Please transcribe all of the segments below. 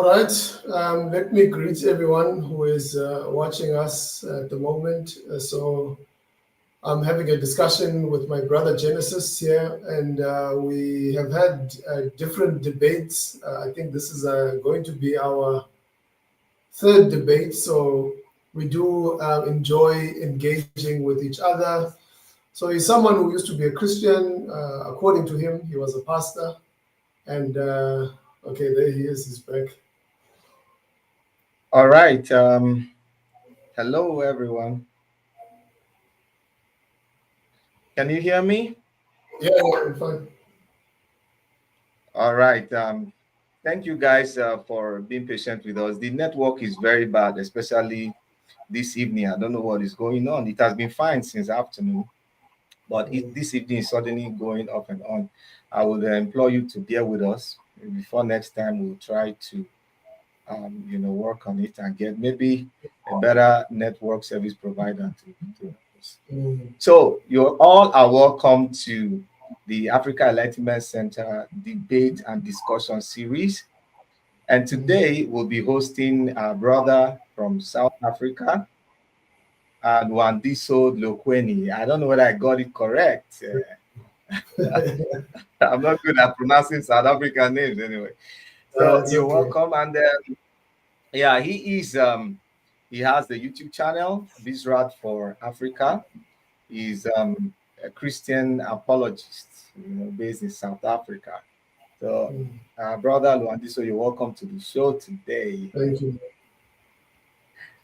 All right, let me greet everyone who is watching us at the moment. So I'm having a discussion with my brother Genesis here, and we have had different debates. I think this is going to be our third debate. So we do enjoy engaging with each other. So he's someone who used to be a Christian. According to him, he was a pastor. And okay, there he is. He's back. All right. Hello, everyone. Can you hear me? Yeah, I'm fine. All right. Thank you guys for being patient with us. The network is very bad, especially this evening. I don't know what is going on. It has been fine since afternoon, but this evening is suddenly going off and on. I would implore you to bear with us. Before next time, we'll try to, work on it and get maybe a better network service provider to help us. So you all are welcome to the Africa Enlightenment Center debate and discussion series. And today we'll be hosting our brother from South Africa, Nwandiso Lokweni. I don't know whether I got it correct. I'm not good at pronouncing South African names anyway. So It's you're okay. welcome. And yeah, he has the YouTube channel, Bizrat for Africa. He's a Christian apologist, based in South Africa. So, brother Luandiso, you're welcome to the show today. Thank you.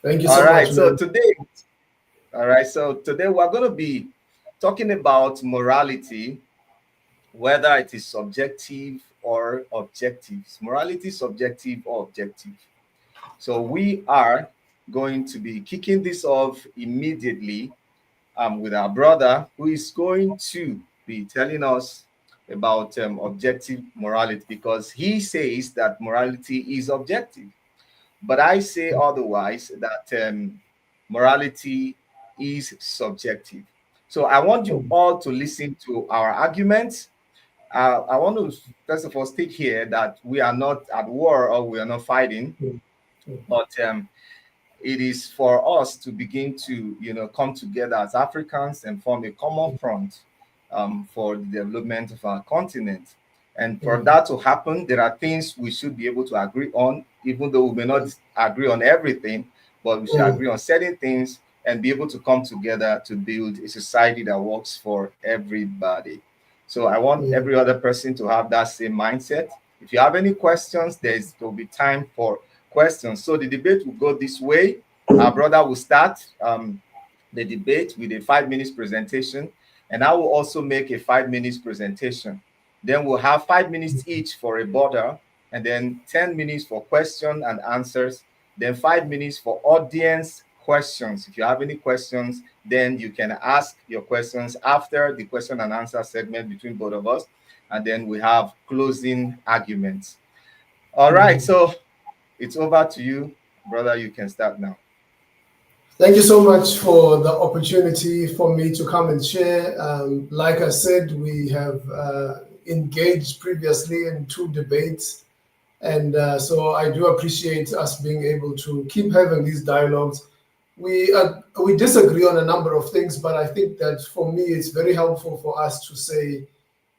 Thank you All so right. much, man. So today we're going to be talking about morality, whether it is subjective or objective. Morality, subjective or objective. So we are going to be kicking this off immediately with our brother, who is going to be telling us about objective morality, because he says that morality is objective. But I say otherwise, that morality is subjective. So I want you all to listen to our arguments. I want to first of all state here that we are not at war or we are not fighting, but it is for us to begin to come together as Africans and form a common front for the development of our continent. And for that to happen, there are things we should be able to agree on, even though we may not agree on everything, but we should agree on certain things and be able to come together to build a society that works for everybody. So I want every other person to have that same mindset. If you have any questions, there'll be time for questions. So the debate will go this way. Our brother will start the debate with a 5 minutes presentation, and I will also make a 5 minutes presentation. Then we'll have 5 minutes each for a border, and then 10 minutes for question and answers, then 5 minutes for audience questions. If you have any questions, then you can ask your questions after the question and answer segment between both of us, and then we have closing arguments. All right, so it's over to you, brother. You can start now. Thank you so much for the opportunity for me to come and share. Like I said, we have engaged previously in 2 debates. And so I do appreciate us being able to keep having these dialogues. We disagree on a number of things, but I think that for me, it's very helpful for us to say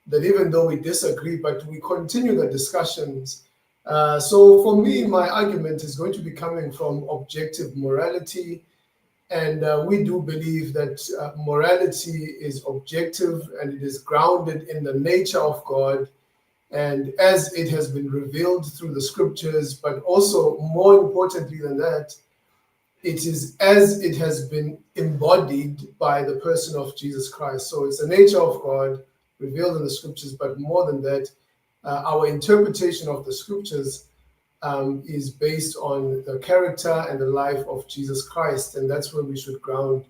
that even though we disagree, but we continue the discussions. So for me, my argument is going to be coming from objective morality. And we do believe that morality is objective and it is grounded in the nature of God, and as it has been revealed through the scriptures, but also more importantly than that, it is as it has been embodied by the person of Jesus Christ. So it's the nature of God revealed in the scriptures, but more than that, our interpretation of the scriptures is based on the character and the life of Jesus Christ. And that's where we should ground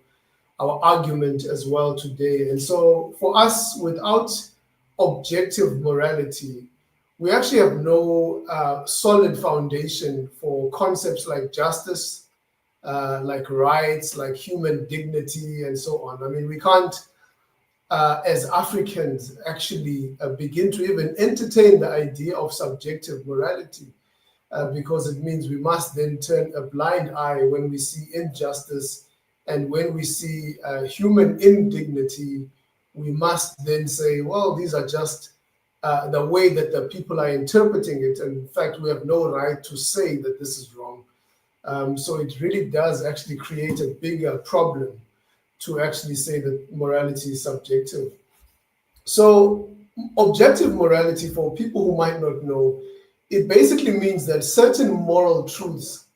our argument as well today. And so for us, without objective morality, we actually have no solid foundation for concepts like justice, like rights, like human dignity, and so on. I mean, we can't, as Africans, actually begin to even entertain the idea of subjective morality. because it means we must then turn a blind eye when we see injustice and when we see human indignity. We must then say, well, these are just the way that the people are interpreting it. And in fact, we have no right to say that this is wrong. So it really does actually create a bigger problem to actually say that morality is subjective. So objective morality, for people who might not know, it basically means that certain moral truths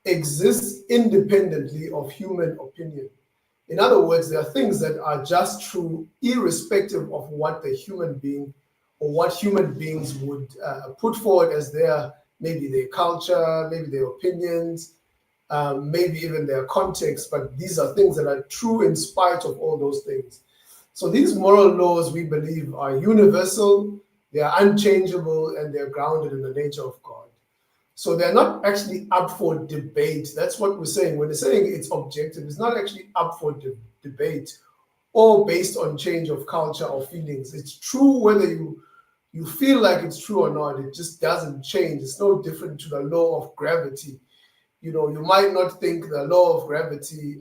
exist independently of human opinion. In other words, there are things that are just true irrespective of what the human being or what human beings would put forward as maybe their culture, maybe their opinions, maybe even their context, but these are things that are true in spite of all those things. So these moral laws, we believe, are universal, they are unchangeable, and they're grounded in the nature of God. So they're not actually up for debate. That's what we're saying. When we're saying it's objective, it's not actually up for debate or based on change of culture or feelings. It's true whether you feel like it's true or not. It just doesn't change. It's no different to the law of gravity. You might not think the law of gravity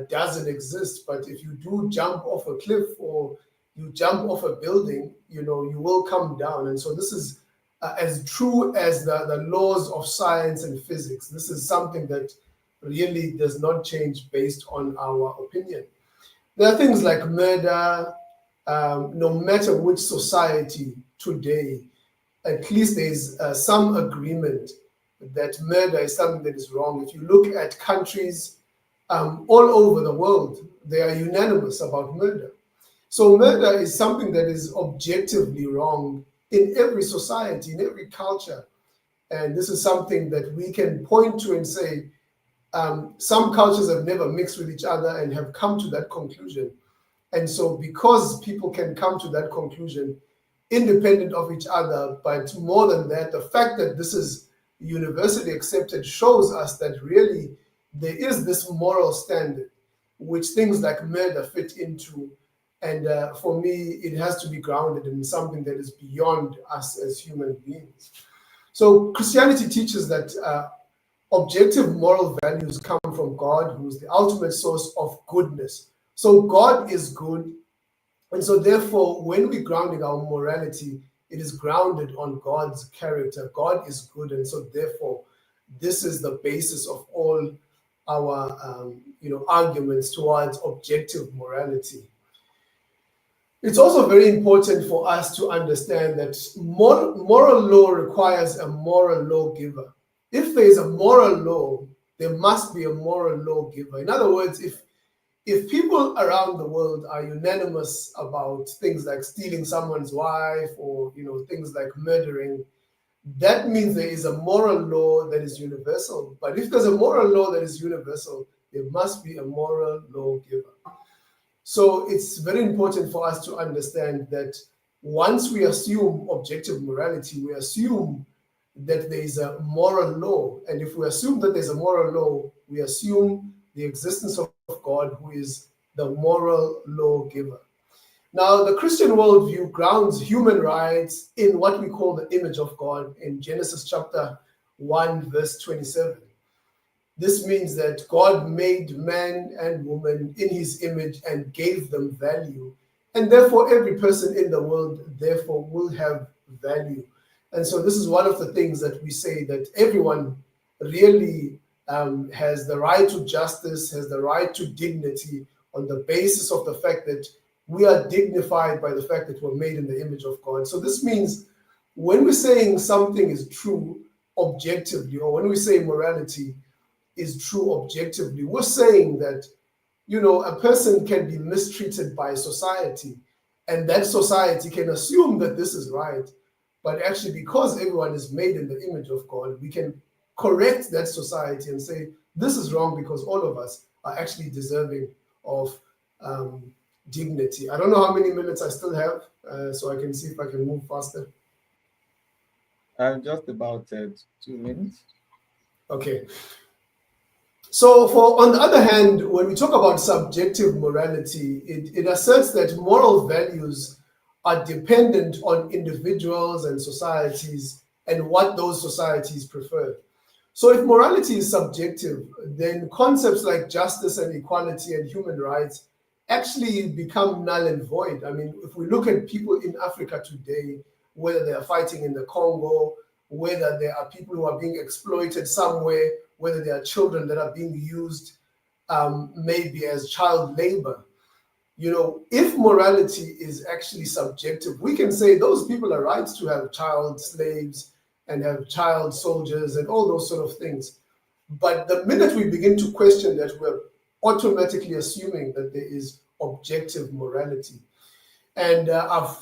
doesn't exist, but if you do jump off a cliff or you jump off a building, you will come down. And so this is as true as the laws of science and physics. This is something that really does not change based on our opinion. There are things like murder. No matter which society today, at least there's some agreement that murder is something that is wrong. If you look at countries all over the world, they are unanimous about murder. So murder is something that is objectively wrong in every society, in every culture. And this is something that we can point to and say, some cultures have never mixed with each other and have come to that conclusion. And so because people can come to that conclusion independent of each other, but more than that, the fact that this is universally accepted shows us that really there is this moral standard which things like murder fit into. And for me, it has to be grounded in something that is beyond us as human beings. So Christianity teaches that objective moral values come from God, who is the ultimate source of goodness. So God is good. And so therefore, when we're grounding our morality, it is grounded on God's character. God is good. And so therefore, this is the basis of all our arguments towards objective morality. It's also very important for us to understand that moral law requires a moral lawgiver. If there is a moral law, there must be a moral lawgiver. In other words, if people around the world are unanimous about things like stealing someone's wife or things like murdering, that means there is a moral law that is universal. But if there's a moral law that is universal, there must be a moral lawgiver. So it's very important for us to understand that once we assume objective morality, we assume that there is a moral law. And if we assume that there's a moral law, we assume the existence of God, who is the moral lawgiver. Now, the Christian worldview grounds human rights in what we call the image of God in Genesis chapter 1, verse 27. This means that God made man and woman in his image and gave them value. And therefore, every person in the world, therefore, will have value. And so this is one of the things that we say, that everyone really has the right to justice, has the right to dignity on the basis of the fact that we are dignified by the fact that we're made in the image of God. So this means when we're saying something is true objectively, or when we say morality is true objectively, we're saying that, a person can be mistreated by society, and that society can assume that this is right. But actually, because everyone is made in the image of God, we can correct that society and say, this is wrong because all of us are actually deserving of dignity. I don't know how many minutes I still have, so I can see if I can move faster. Just about 2 minutes. Okay. So on the other hand, when we talk about subjective morality, it asserts that moral values are dependent on individuals and societies and what those societies prefer. So if morality is subjective, then concepts like justice and equality and human rights actually become null and void. I mean, if we look at people in Africa today, whether they are fighting in the Congo, whether there are people who are being exploited somewhere, whether there are children that are being used maybe as child labor, if morality is actually subjective, we can say those people are right to have child slaves and have child soldiers and all those sort of things. But the minute we begin to question that, we're automatically assuming that there is objective morality. And I've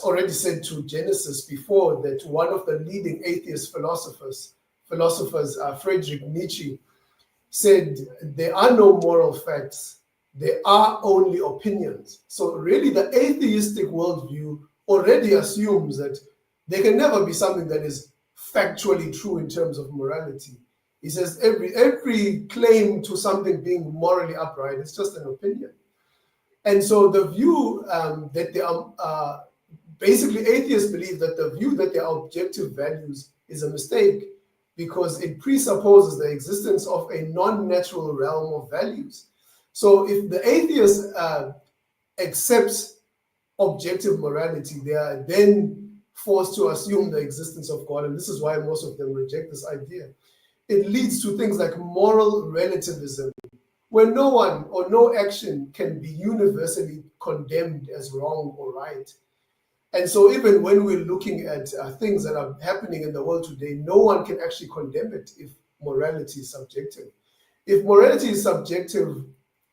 already said to Genesis before that one of the leading atheist philosophers, Friedrich Nietzsche, said there are no moral facts, there are only opinions. So really the atheistic worldview already assumes that there can never be something that is factually true in terms of morality. He says every claim to something being morally upright is just an opinion. And so the view that they are, basically atheists believe that the view that there are objective values is a mistake, because it presupposes the existence of a non-natural realm of values. So if the atheist accepts objective morality, they are then forced to assume the existence of God, and this is why most of them reject this idea. It leads to things like moral relativism, where no one or no action can be universally condemned as wrong or right. And so even when we're looking at things that are happening in the world today, no one can actually condemn it if morality is subjective. If morality is subjective,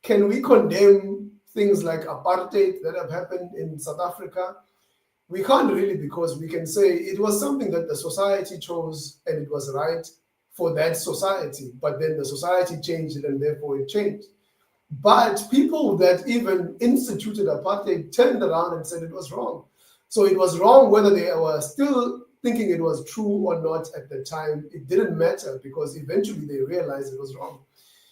can we condemn things like apartheid that have happened in South Africa? We can't really, because we can say it was something that the society chose and it was right for that society, but then the society changed it and therefore it changed. But people that even instituted apartheid turned around and said it was wrong. So it was wrong whether they were still thinking it was true or not at the time. It didn't matter, because eventually they realized it was wrong.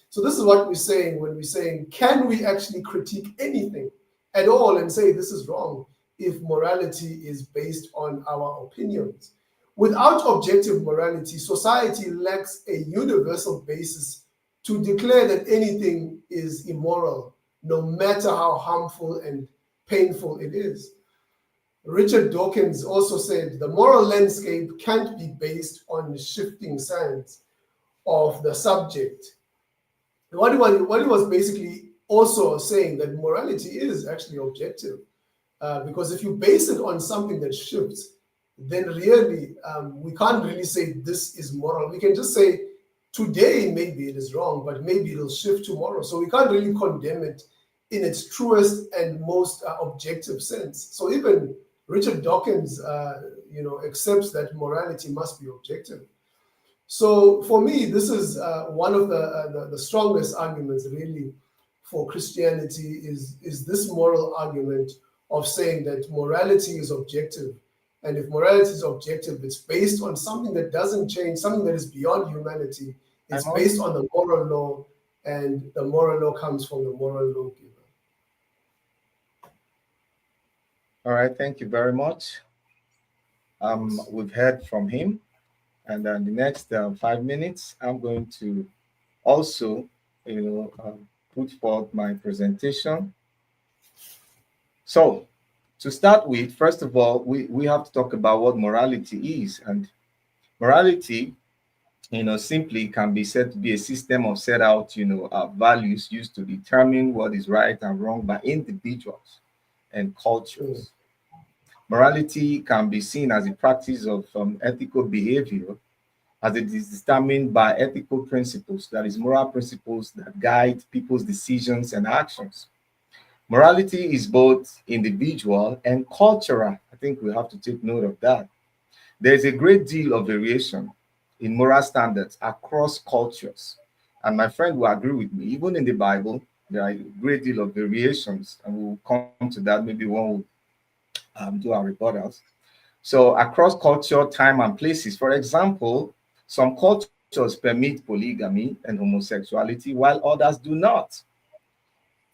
So this is what we're saying when we're saying, can we actually critique anything at all and say this is wrong if morality is based on our opinions? Without objective morality, society lacks a universal basis to declare that anything is immoral, no matter how harmful and painful it is. Richard Dawkins also said the moral landscape can't be based on shifting sands of the subject. What he was basically also saying that morality is actually objective, because if you base it on something that shifts, then really we can't really say this is moral. We can just say today maybe it is wrong, but maybe it'll shift tomorrow. So we can't really condemn it in its truest and most objective sense. So even Richard Dawkins, accepts that morality must be objective. So for me, this is one of the strongest arguments really for Christianity is this moral argument of saying that morality is objective. And if morality is objective, it's based on something that doesn't change, something that is beyond humanity. It's based on the moral law, and the moral law comes from the moral lawgiver. All right, thank you very much. We've heard from him, and then the next 5 minutes, I'm going to also, put forth my presentation. So, to start with, first of all, we have to talk about what morality is, and morality, simply can be said to be a system of set out, values used to determine what is right and wrong by individuals and cultures. Morality can be seen as a practice of ethical behavior, as it is determined by ethical principles, that is, moral principles that guide people's decisions and actions. Morality is both individual and cultural. I think we have to take note of that. There's a great deal of variation in moral standards across cultures. And my friend will agree with me, even in the Bible, there are a great deal of variations, and we'll come to that maybe when we do our rebuttals. So across culture, time, and places, for example, some cultures permit polygamy and homosexuality, while others do not.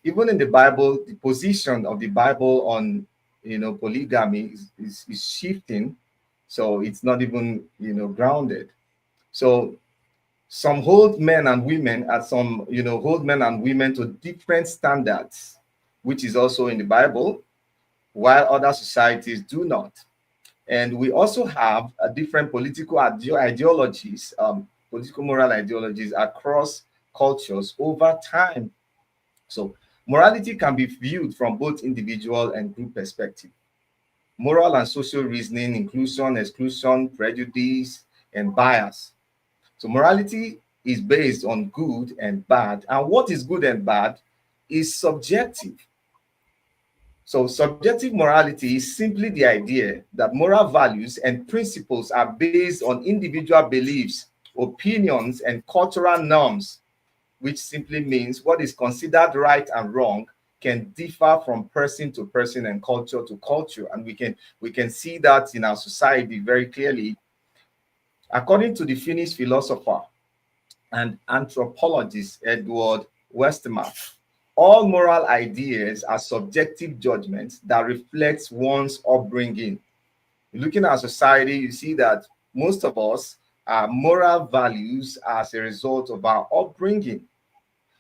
Even in the Bible, the position of the Bible on polygamy is shifting. So it's not even, grounded. So some hold men and women at some, hold men and women to different standards, which is also in the Bible, while other societies do not. And we also have different political ideologies, political moral ideologies across cultures over time. So morality can be viewed from both individual and group perspective. Moral and social reasoning, inclusion, exclusion, prejudice, and bias. So morality is based on good and bad, and what is good and bad is subjective. So subjective morality is simply the idea that moral values and principles are based on individual beliefs, opinions, and cultural norms, which simply means what is considered right and wrong can differ from person to person and culture to culture. And we can see that in our society very clearly. According to the Finnish philosopher and anthropologist Edward Westermark, all moral ideas are subjective judgments that reflects one's upbringing. Looking at society, you see that most of us are moral values as a result of our upbringing.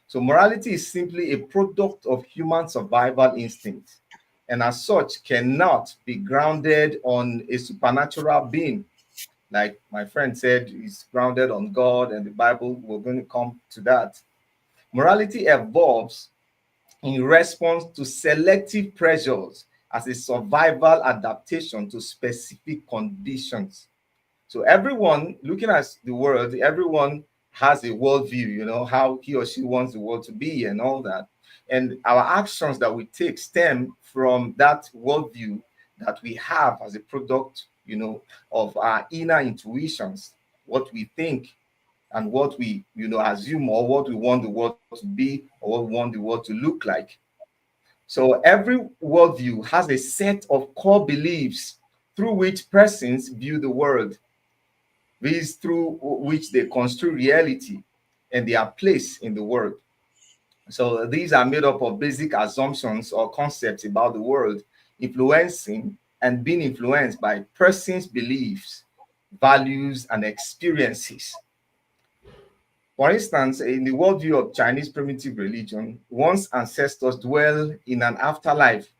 So morality is simply a product of human survival instinct, and as such cannot be grounded on a supernatural being. Like my friend said, is grounded on God and the Bible. We're going to come to that. Morality evolves in response to selective pressures as a survival adaptation to specific conditions. So everyone looking at the world, everyone has a worldview, how he or she wants the world to be and all that. And our actions that we take stem from that worldview that we have as a product, of our inner intuitions, what we think and what we, assume, or what we want the world to be, or what we want the world to look like. So every worldview has a set of core beliefs through which persons view the world. These through which they construe reality and their place in the world. So these are made up of basic assumptions or concepts about the world, influencing and being influenced by persons' beliefs, values, and experiences. For instance, in the worldview of Chinese primitive religion, one's ancestors dwell in an afterlife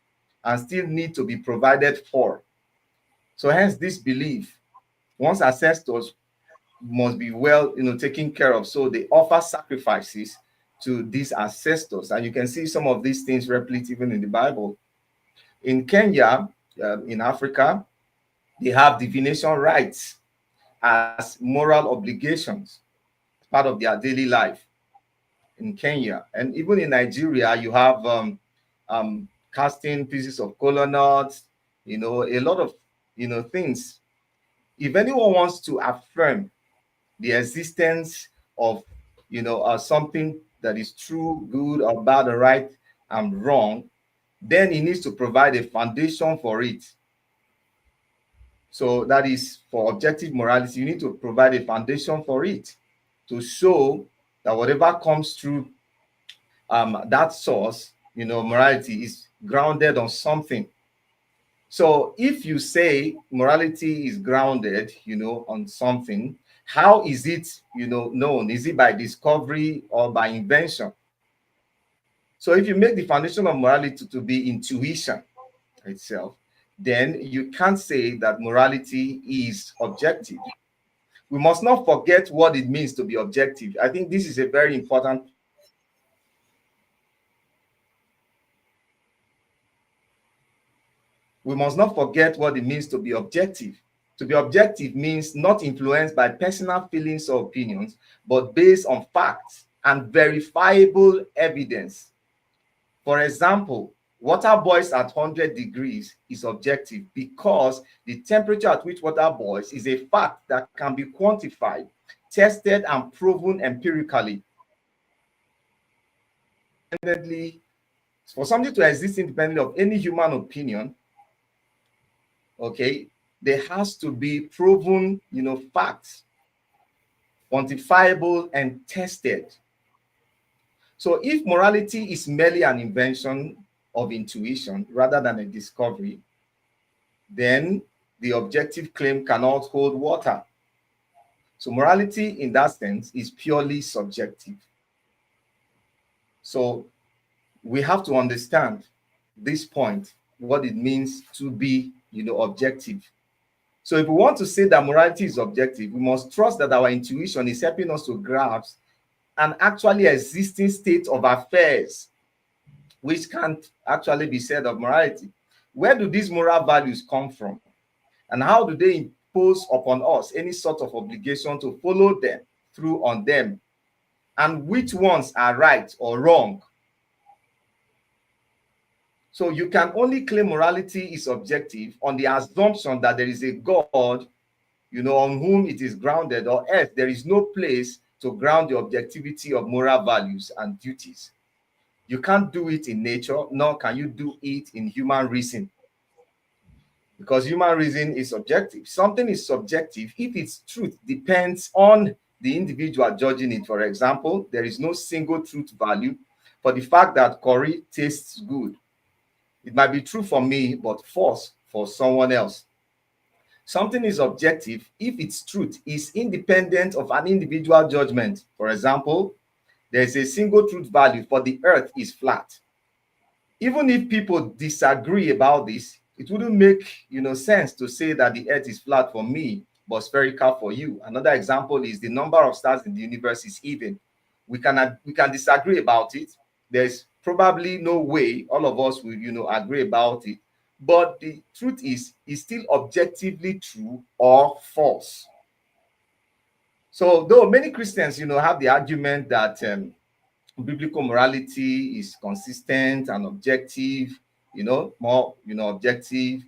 and still need to be provided for. So hence this belief, one's ancestors must be well, taken care of. So they offer sacrifices to these ancestors, and you can see some of these things replete even in the Bible. In Kenya, in Africa, they have divination rights as moral obligations, part of their daily life in Kenya. And even in Nigeria, you have casting pieces of kola nuts, a lot of things. If anyone wants to affirm the existence of something that is true, good, or bad, or right and wrong, then he needs to provide a foundation for it. So that is for objective morality. You need to provide a foundation for it to show that whatever comes through that source, morality is grounded on something. So if you say morality is grounded, on something, how is it, known? Is it by discovery or by invention? So if you make the foundation of morality to be intuition itself, then you can't say that morality is objective. We must not forget what it means to be objective. I think this is a very important. We must not forget what it means to be objective. To be objective means not influenced by personal feelings or opinions, but based on facts and verifiable evidence. For example, water boils at 100 degrees is objective because the temperature at which water boils is a fact that can be quantified, tested, and proven empirically. For something to exist independently of any human opinion, okay, there has to be proven, facts, quantifiable and tested. So if morality is merely an invention of intuition rather than a discovery, then the objective claim cannot hold water. So morality in that sense is purely subjective. So we have to understand this point, what it means to be, objective. So if we want to say that morality is objective, we must trust that our intuition is helping us to grasp an actually existing state of affairs, which can't actually be said of morality. Where do these moral values come from? And how do they impose upon us any sort of obligation to follow them through on them? And which ones are right or wrong? So you can only claim morality is objective on the assumption that there is a God, on whom it is grounded, or else there is no place to ground the objectivity of moral values and duties. You can't do it in nature, nor can you do it in human reason, because human reason is subjective. Something is subjective if its truth depends on the individual judging it. For example, there is no single truth value for the fact that curry tastes good. It might be true for me, but false for someone else. Something is objective if its truth is independent of an individual judgment. For example, there is a single truth value for the earth is flat. Even if people disagree about this, it wouldn't make sense to say that the earth is flat for me but spherical for you. Another example is the number of stars in the universe is even. We can disagree about it. There's probably no way all of us will agree about it, but the truth is still objectively true or false. So though many Christians have the argument that biblical morality is consistent and objective, more objective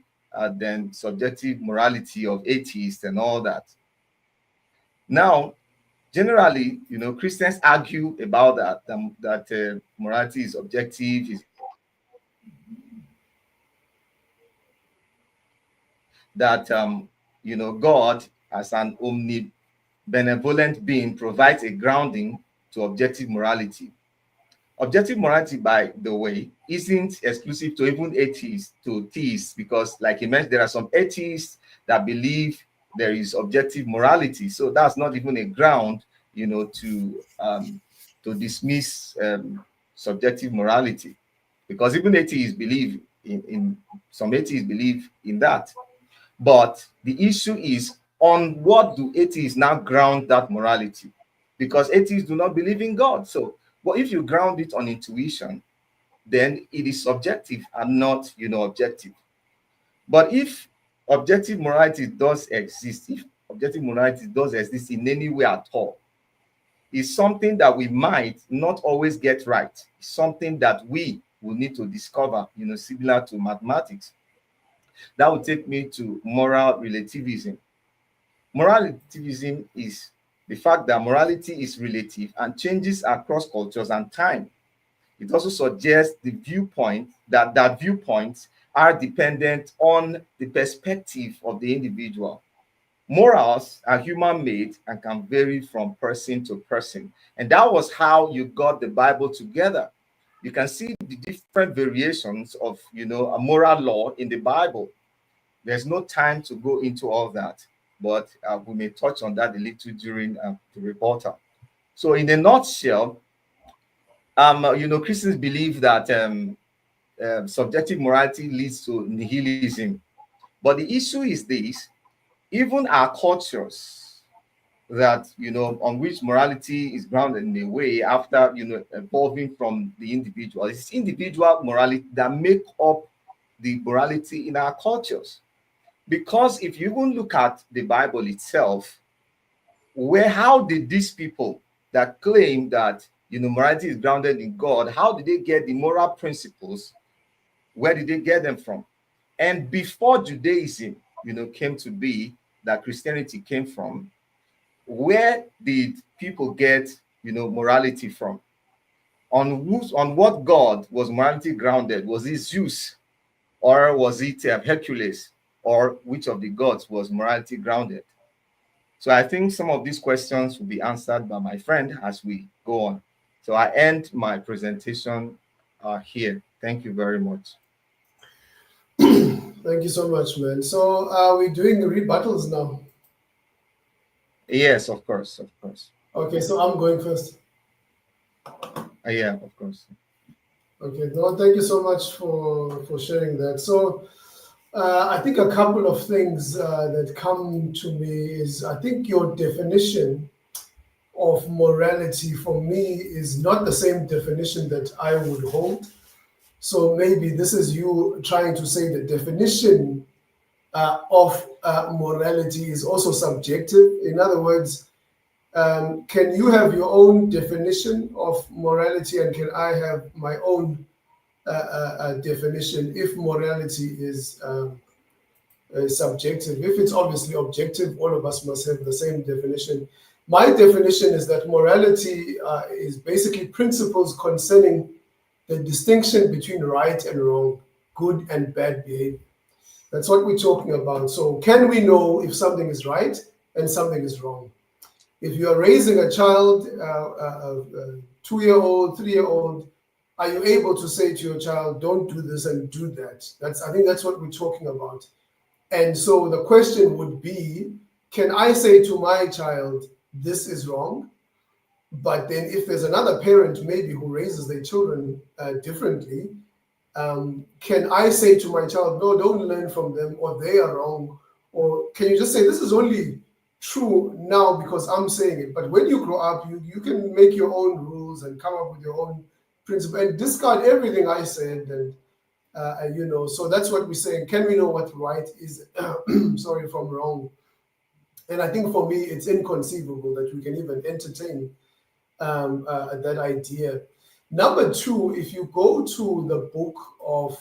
than subjective morality of atheists and all that. Now, generally, Christians argue about that morality is objective, that God as an omnibenevolent being provides a grounding to objective morality. Objective morality, by the way, isn't exclusive to even atheists, to theists, because like you mentioned, there are some atheists that believe there is objective morality. So that's not even a ground, to dismiss subjective morality, because even atheists believe in some atheists believe in that. But the issue is, on what do atheists now ground that morality? Because atheists do not believe in God. So, but if you ground it on intuition, then it is subjective and not, objective. But if objective morality does exist, if objective morality does exist in any way at all, it's something that we might not always get right. It's something that we will need to discover, similar to mathematics. That would take me to moral relativism. Moral relativism is the fact that morality is relative and changes across cultures and time. It also suggests the viewpoint that viewpoints are dependent on the perspective of the individual. Morals are human-made and can vary from person to person. And that was how you got the Bible together. You can see the different variations of, a moral law in the Bible. There's no time to go into all that, but we may touch on that a little during the rebuttal. So in a nutshell, Christians believe that subjective morality leads to nihilism. But the issue is this: even our cultures that, on which morality is grounded in a way after, evolving from the individual, it's individual morality that make up the morality in our cultures. Because if you even look at the Bible itself, how did these people that claim that morality is grounded in God, how did they get the moral principles? Where did they get them from? And before Judaism, came to be, that Christianity came from, where did people get, morality from? On what God was morality grounded? Was it Zeus, or was it Hercules, or which of the gods was morality grounded? So I think some of these questions will be answered by my friend as we go on. So I end my presentation here. Thank you very much. Thank you so much, man. So are we doing the rebuttals now? Yes, of course, of course. Okay, so I'm going first. Yeah, of course. Okay, no, thank you so much for sharing that. So I think a couple of things that come to me is I think your definition of morality for me is not the same definition that I would hold. So maybe this is you trying to say the definition of morality is also subjective. In other words, can you have your own definition of morality and can I have my own definition if morality is subjective? If it's obviously objective, all of us must have the same definition. My definition is that morality is basically principles concerning the distinction between right and wrong, good and bad behavior. That's what we're talking about. So, can we know if something is right and something is wrong? If you are raising a child, a 2-year-old, 3-year-old, are you able to say to your child, "Don't do this and do that"? I think that's what we're talking about. And so the question would be, can I say to my child, "This is wrong"? But then if there's another parent maybe who raises their children differently, can I say to my child, "No, don't learn from them," or "They are wrong"? Or can you just say, "This is only true now because I'm saying it"? But when you grow up, you can make your own rules and come up with your own principle and discard everything I said. And so that's what we're saying. Can we know what right is, sorry, from wrong? And I think for me, it's inconceivable that we can even entertain that idea. Number two, if you go to the book of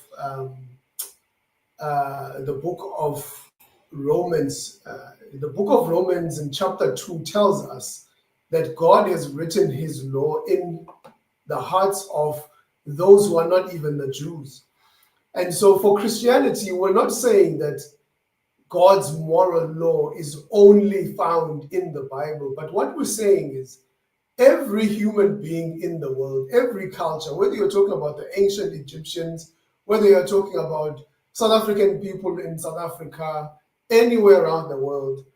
Romans, the book of Romans in chapter 2 tells us that God has written his law in the hearts of those who are not even the Jews. And so for Christianity, we're not saying that God's moral law is only found in the Bible, but what we're saying is every human being in the world, every culture, whether you're talking about the ancient Egyptians, whether you're talking about South African people in South Africa, anywhere around the world,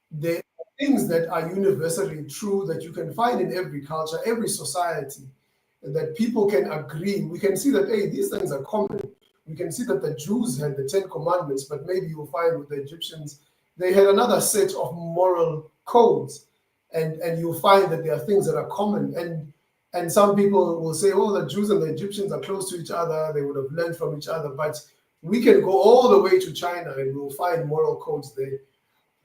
there are things that are universally true that you can find in every culture, every society, that people can agree. We can see that, hey, these things are common. We can see that the Jews had the 10 Commandments, but maybe you'll find with the Egyptians, they had another set of moral codes. And you'll find that there are things that are common. And some people will say, oh, the Jews and the Egyptians are close to each other. They would have learned from each other. But we can go all the way to China and we'll find moral codes there.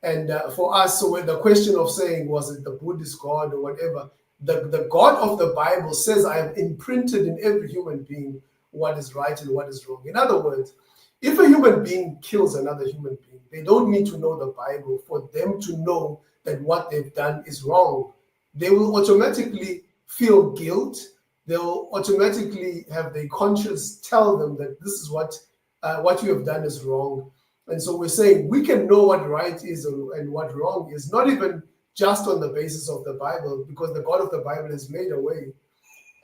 And for us, so when the question of saying, was it the Buddhist God or whatever, the God of the Bible says, I have imprinted in every human being what is right and what is wrong. In other words, if a human being kills another human being, they don't need to know the Bible for them to know that what they've done is wrong. They will automatically feel guilt. They'll automatically have their conscience tell them that this is what you have done is wrong. And so we're saying we can know what right is and what wrong is, not even just on the basis of the Bible, because the God of the Bible has made a way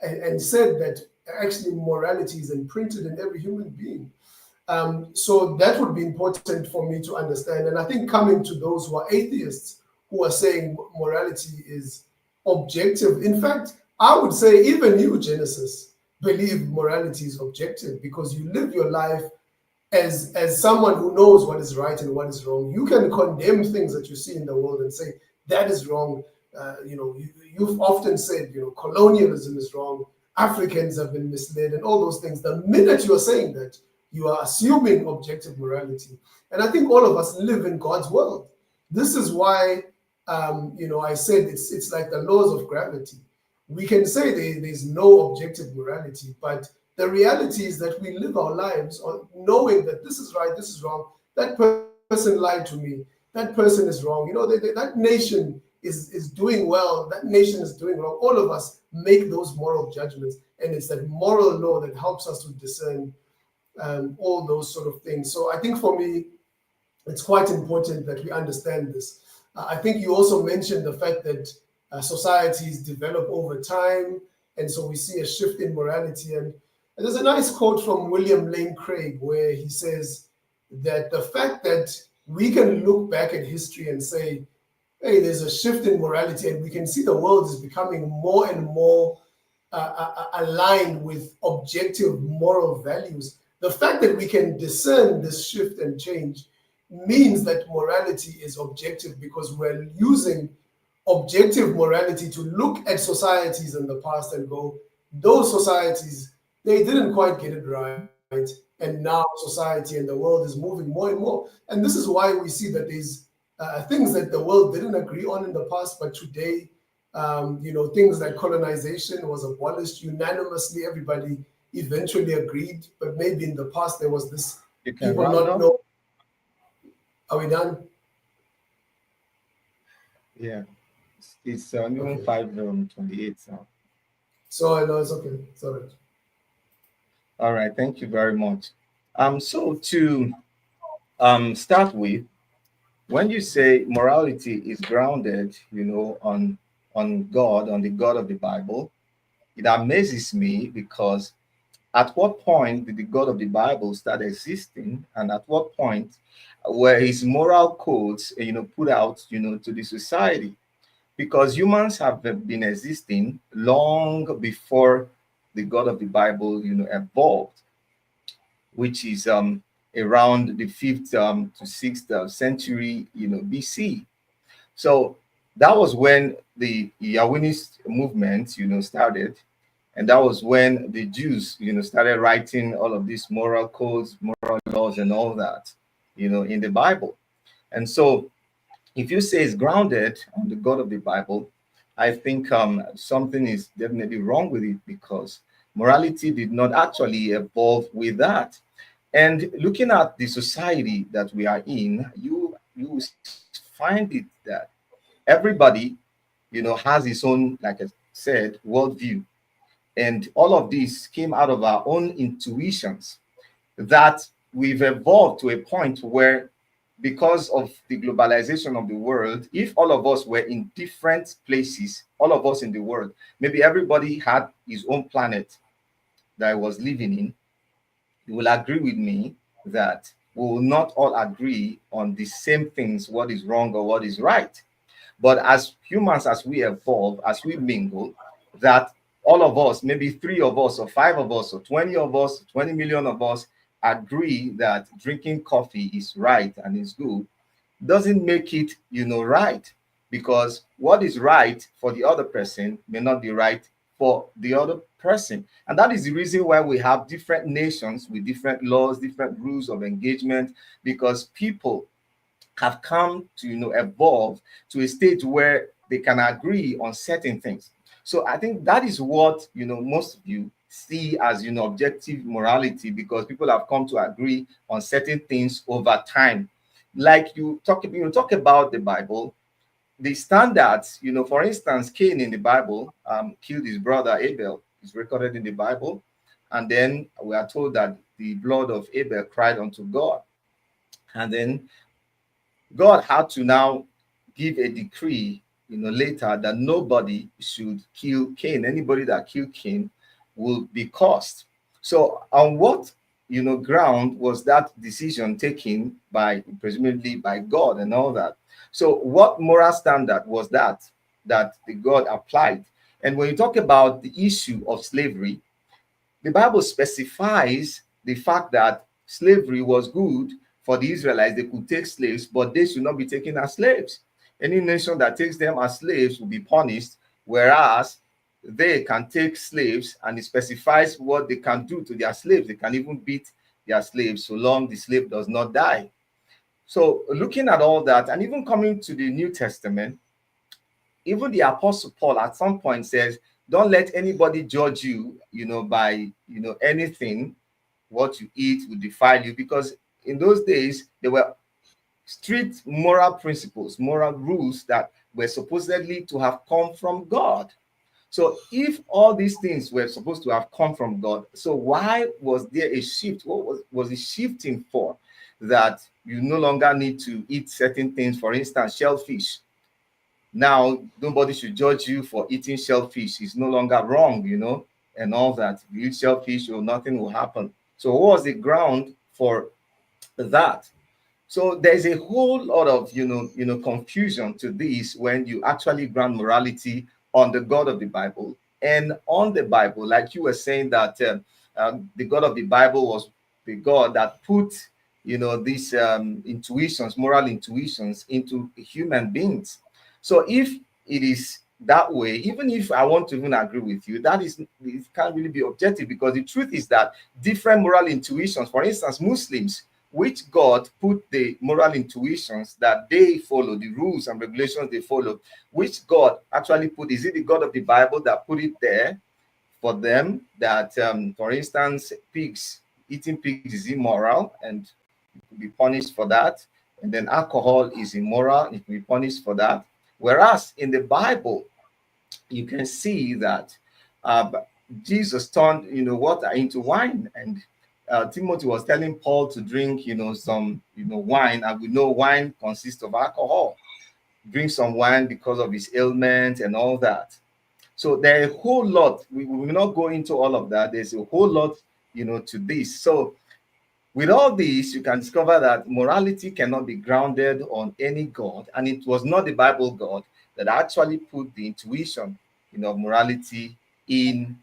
and said that actually morality is imprinted in every human being. So that would be important for me to understand. And I think coming to those who are atheists, who are saying morality is objective. In fact, I would say even you, Genesis, believe morality is objective because you live your life as someone who knows what is right and what is wrong. You can condemn things that you see in the world and say that is wrong. You've often said, colonialism is wrong. Africans have been misled and all those things. The minute you are saying that, you are assuming objective morality. And I think all of us live in God's world. This is why, I said it's like the laws of gravity. We can say there's no objective morality, but the reality is that we live our lives on knowing that this is right, this is wrong. That person lied to me. That person is wrong. That nation is doing well. That nation is doing wrong. All of us make those moral judgments. And it's that moral law that helps us to discern all those sort of things. So I think for me, it's quite important that we understand this. I think you also mentioned the fact that societies develop over time. And so we see a shift in morality. And there's a nice quote from William Lane Craig where he says that the fact that we can look back at history and say, hey, there's a shift in morality, and we can see the world is becoming more and more aligned with objective moral values. The fact that we can discern this shift and change means that morality is objective, because we're using objective morality to look at societies in the past and go, those societies, they didn't quite get it right. And now society and the world is moving more and more. And this is why we see that there's things that the world didn't agree on in the past, but today, things like colonization was abolished unanimously. Everybody eventually agreed, but maybe in the past there was this You can people round not up. know. Are we done? Yeah, it's even Okay. 5:28 now. So I know it's okay. It's all right. All right, thank you very much. So to start with, when you say morality is grounded, on God, on the God of the Bible, it amazes me because at what point did the God of the Bible start existing, and at what point were his moral codes, put out, to the society? Because humans have been existing long before the God of the Bible, evolved, which is around the fifth to sixth century, BC. So that was when the Yahwist movement, started, and that was when the Jews, started writing all of these moral codes, moral laws, and all that, in the Bible. And so, if you say it's grounded on the God of the Bible, I think something is definitely wrong with it, because morality did not actually evolve with that. And looking at the society that we are in, you find it that everybody, has his own, like I said, worldview. And all of this came out of our own intuitions, that we've evolved to a point where, because of the globalization of the world, if all of us were in different places, all of us in the world, maybe everybody had his own planet that I was living in, you will agree with me that we will not all agree on the same things, what is wrong or what is right. But as humans, as we evolve, as we mingle, that all of us, maybe three of us or five of us or 20 of us, 20 million of us, agree that drinking coffee is right and is good, doesn't make it, right. Because what is right for the other person may not be right for the other person. And that is the reason why we have different nations with different laws, different rules of engagement, because people have come to, evolve to a stage where they can agree on certain things. So I think that is what, most of you see as, objective morality, because people have come to agree on certain things over time. Like you talk about the Bible, the standards, for instance, Cain in the Bible killed his brother Abel. It's recorded in the Bible. And then we are told that the blood of Abel cried unto God. And then God had to now give a decree, later, that nobody should kill Cain. Anybody that killed Cain will be cursed. So on what, ground was that decision taken by, presumably by God and all that? So what moral standard was that the God applied? And when you talk about the issue of slavery, the Bible specifies the fact that slavery was good for the Israelites. They could take slaves, but they should not be taken as slaves. Any nation that takes them as slaves will be punished, whereas they can take slaves, and it specifies what they can do to their slaves. They can even beat their slaves so long the slave does not die. So looking at all that, and even coming to the New Testament, even the Apostle Paul at some point says, don't let anybody judge you, by, anything. What you eat will defile you, because in those days there were strict moral principles, moral rules that were supposedly to have come from God. So if all these things were supposed to have come from God, so why was there a shift? What was the shifting for? That you no longer need to eat certain things, for instance, shellfish. Now nobody should judge you for eating shellfish. It's no longer wrong, and all that. If you eat shellfish, or nothing will happen. So what was the ground for that. So there's a whole lot of confusion to this when you actually ground morality on the God of the Bible and on the Bible, like you were saying that the God of the Bible was the God that put these intuitions, moral intuitions, into human beings. So if it is that way, even if I want to even agree with you, it can't really be objective, because the truth is that different moral intuitions, for instance, Muslims, which God put the moral intuitions that they follow, the rules and regulations they follow, which God actually put? Is it the God of the Bible that put it there for them, that for instance, eating pigs is immoral and you could be punished for that, and then alcohol is immoral, you can be punished for that? Whereas in the Bible, you can see that Jesus turned water into wine, and Timothy was telling Paul to drink some wine, and we know wine consists of alcohol. Drink some wine because of his ailment and all that. So there are a whole lot. We will not go into all of that. There's a whole lot to this. So with all this, you can discover that morality cannot be grounded on any God, and it was not the Bible God that actually put the intuition of morality in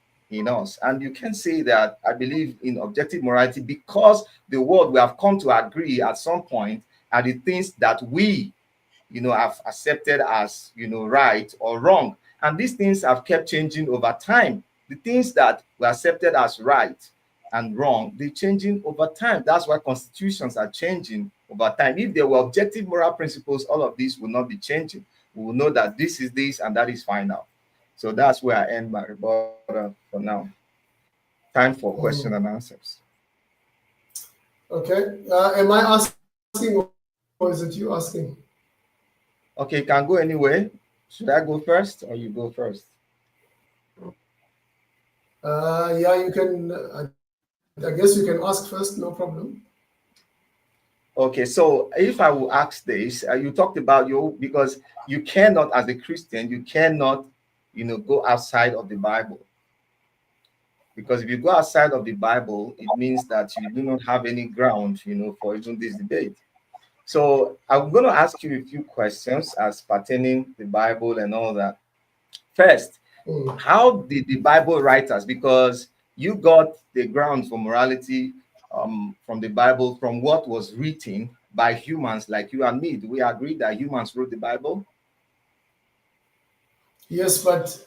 us. And you can say that I believe in objective morality because the world we have come to agree at some point are the things that we have accepted as right or wrong, and these things have kept changing over time. The things that were accepted as right and wrong, they're changing over time. That's why constitutions are changing over time. If there were objective moral principles, all of this will not be changing. We will know that this is this and that is final. So that's where I end my rebuttal for now. Time for question and answers. Okay. Am I asking or is it you asking? Okay, can go anyway. Should I go first or you go first? Yeah, you can. I guess you can ask first, no problem. Okay, so if I will ask this, you talked about because you cannot, as a Christian, you cannot, go outside of the Bible. Because if you go outside of the Bible, it means that you do not have any ground, for even this debate. So I'm going to ask you a few questions as pertaining the Bible and all that. First, how did the Bible writers, because you got the ground for morality from the Bible, from what was written by humans like you and me. Do we agree that humans wrote the Bible? Yes, but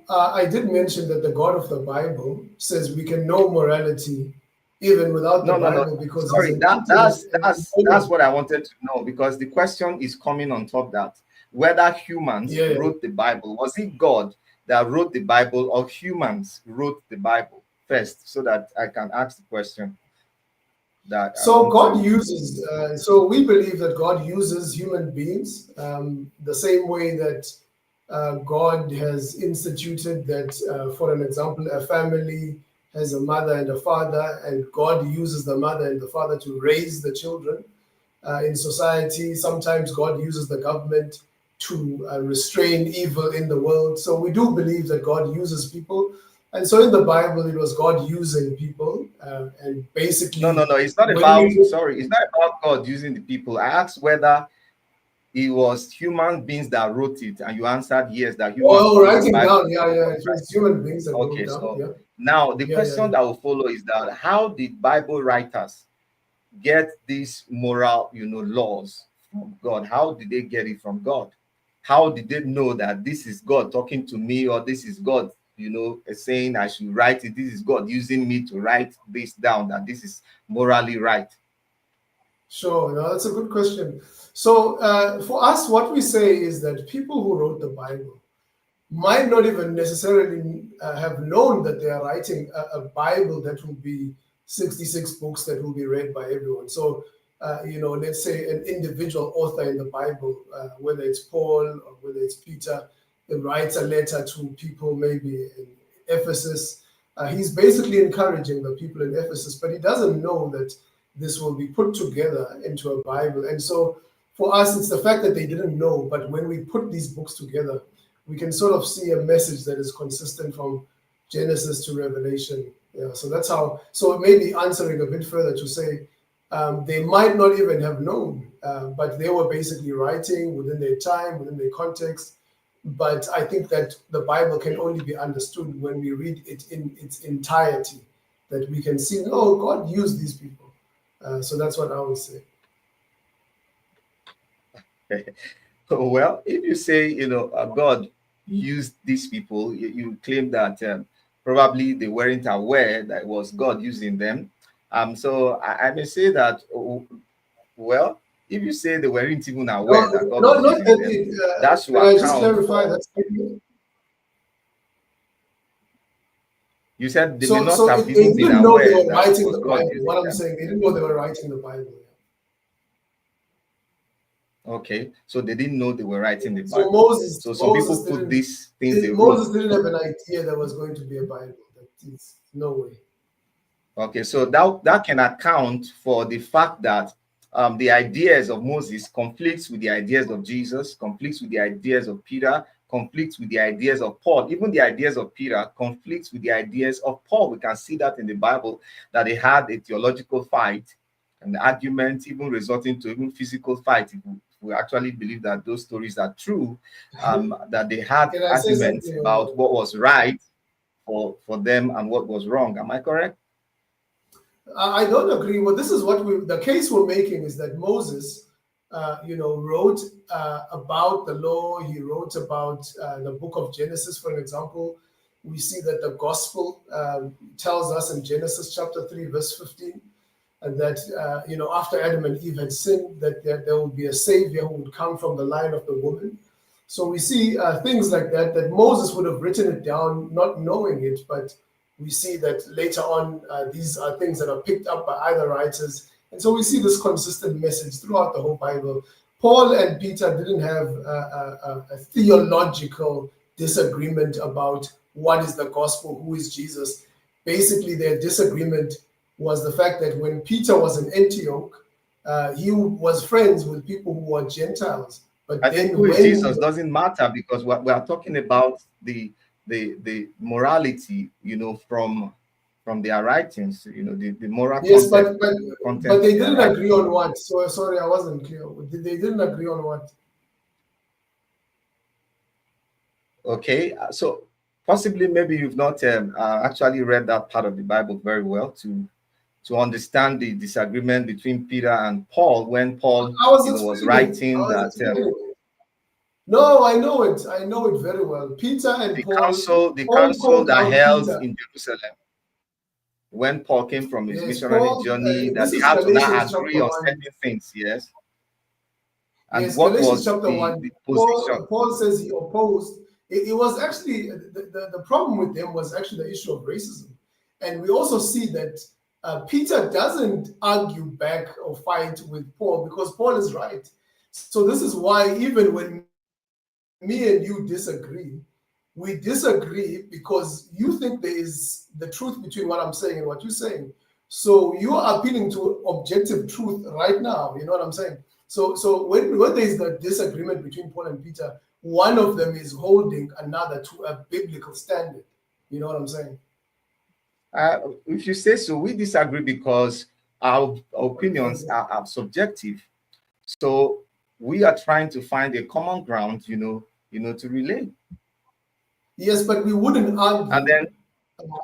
I did mention that the God of the Bible says we can know morality even without the Bible, because sorry, that's what I wanted to know, because the question is coming on top of that. Whether humans wrote the Bible, was it God that wrote the Bible or humans wrote the Bible first, so that I can ask the question that so God uses so we believe that God uses human beings the same way that God has instituted that, for an example, a family has a mother and a father, and God uses the mother and the father to raise the children. In society, sometimes God uses the government to restrain evil in the world. So we do believe that God uses people. And so in the Bible, it was God using people, and basically... No, it's not about, it's not about God using the people. I asked whether it was human beings that wrote it, and you answered yes, that humans. Writing down, it was human beings that wrote down. Now the question that will follow is that how did Bible writers get these moral, laws from God? How did they get it from God? How did they know that this is God talking to me, or this is God, saying I should write it? This is God using me to write this down, that this is morally right. Sure, that's a good question. So for us, what we say is that people who wrote the Bible might not even necessarily have known that they are writing a Bible that will be 66 books that will be read by everyone. So, let's say an individual author in the Bible, whether it's Paul or whether it's Peter, he writes a letter to people maybe in Ephesus. He's basically encouraging the people in Ephesus, but he doesn't know that this will be put together into a Bible. And so for us, it's the fact that they didn't know, but when we put these books together, we can sort of see a message that is consistent from Genesis to Revelation. So that's how, so maybe answering a bit further to say, They might not even have known, but they were basically writing within their time, within their context. But I think that the Bible can only be understood when we read it in its entirety, that we can see, oh, God used these people. So that's what I would say. Well, if you say, God used these people, you claim that probably they weren't aware that it was God using them. So I may say that, well, if you say they weren't even aware that God was Not using them, that should can I just account clarify for. that statement? You said they may So, not have they even been didn't know they aware were that it writing was the God Bible. using What I'm them. saying, they didn't know they were writing the Bible. Okay, so they didn't know they were writing the So Bible. So some people put didn't. these things they Moses wrote. didn't have an idea there was going to be a Bible. That is no way. Okay, so that can account for the fact that the ideas of Moses conflicts with the ideas of Jesus, conflicts with the ideas of Peter, conflicts with the ideas of Paul. Even the ideas of Peter conflicts with the ideas of Paul. We can see that in the Bible, that they had a theological fight, and argument even resulting to even physical fight. If we actually believe that those stories are true, that they had Can I say arguments something? about what was right for them and what was wrong. Am I correct? I don't agree. Well, this is what the case we're making is that Moses, wrote about the law. He wrote about the book of Genesis, for example. We see that the gospel tells us in Genesis chapter 3, verse 15, and that, after Adam and Eve had sinned, that there would be a savior who would come from the line of the woman. So we see things like that Moses would have written it down, not knowing it, but we see that later on, these are things that are picked up by other writers. And so we see this consistent message throughout the whole Bible. Paul and Peter didn't have a theological disagreement about what is the gospel, who is Jesus. Basically, their disagreement was the fact that when Peter was in Antioch, he was friends with people who were Gentiles. But I think who is Jesus doesn't matter, because we are talking about the morality, from their writings, the moral yes, content, but they didn't writings. agree on what. So sorry, I wasn't clear. They didn't agree on what. Okay, so possibly maybe you've not actually read that part of the Bible very well to understand the disagreement between Peter and Paul when Paul was writing that. No, I know it. I know it very well. Peter and the Paul. council that held Peter. in Jerusalem when Paul came from his missionary Paul, journey, that this they is had to now Galatians agree chapter on 1. certain things. Yes. And Yes, what Galatians was chapter the 1. position? Paul says he opposed. It was actually, the problem with them was actually the issue of racism. And we also see that Peter doesn't argue back or fight with Paul because Paul is right. So this is why even when me and you disagree, we disagree because you think there is the truth between what I'm saying and what you're saying. So you are appealing to objective truth right now. You know what I'm saying? So when there's the disagreement between Paul and Peter, one of them is holding another to a biblical standard. You know what I'm saying? If you say so, we disagree because our opinions are subjective. So we are trying to find a common ground, to relate. Yes, but we wouldn't argue. And then,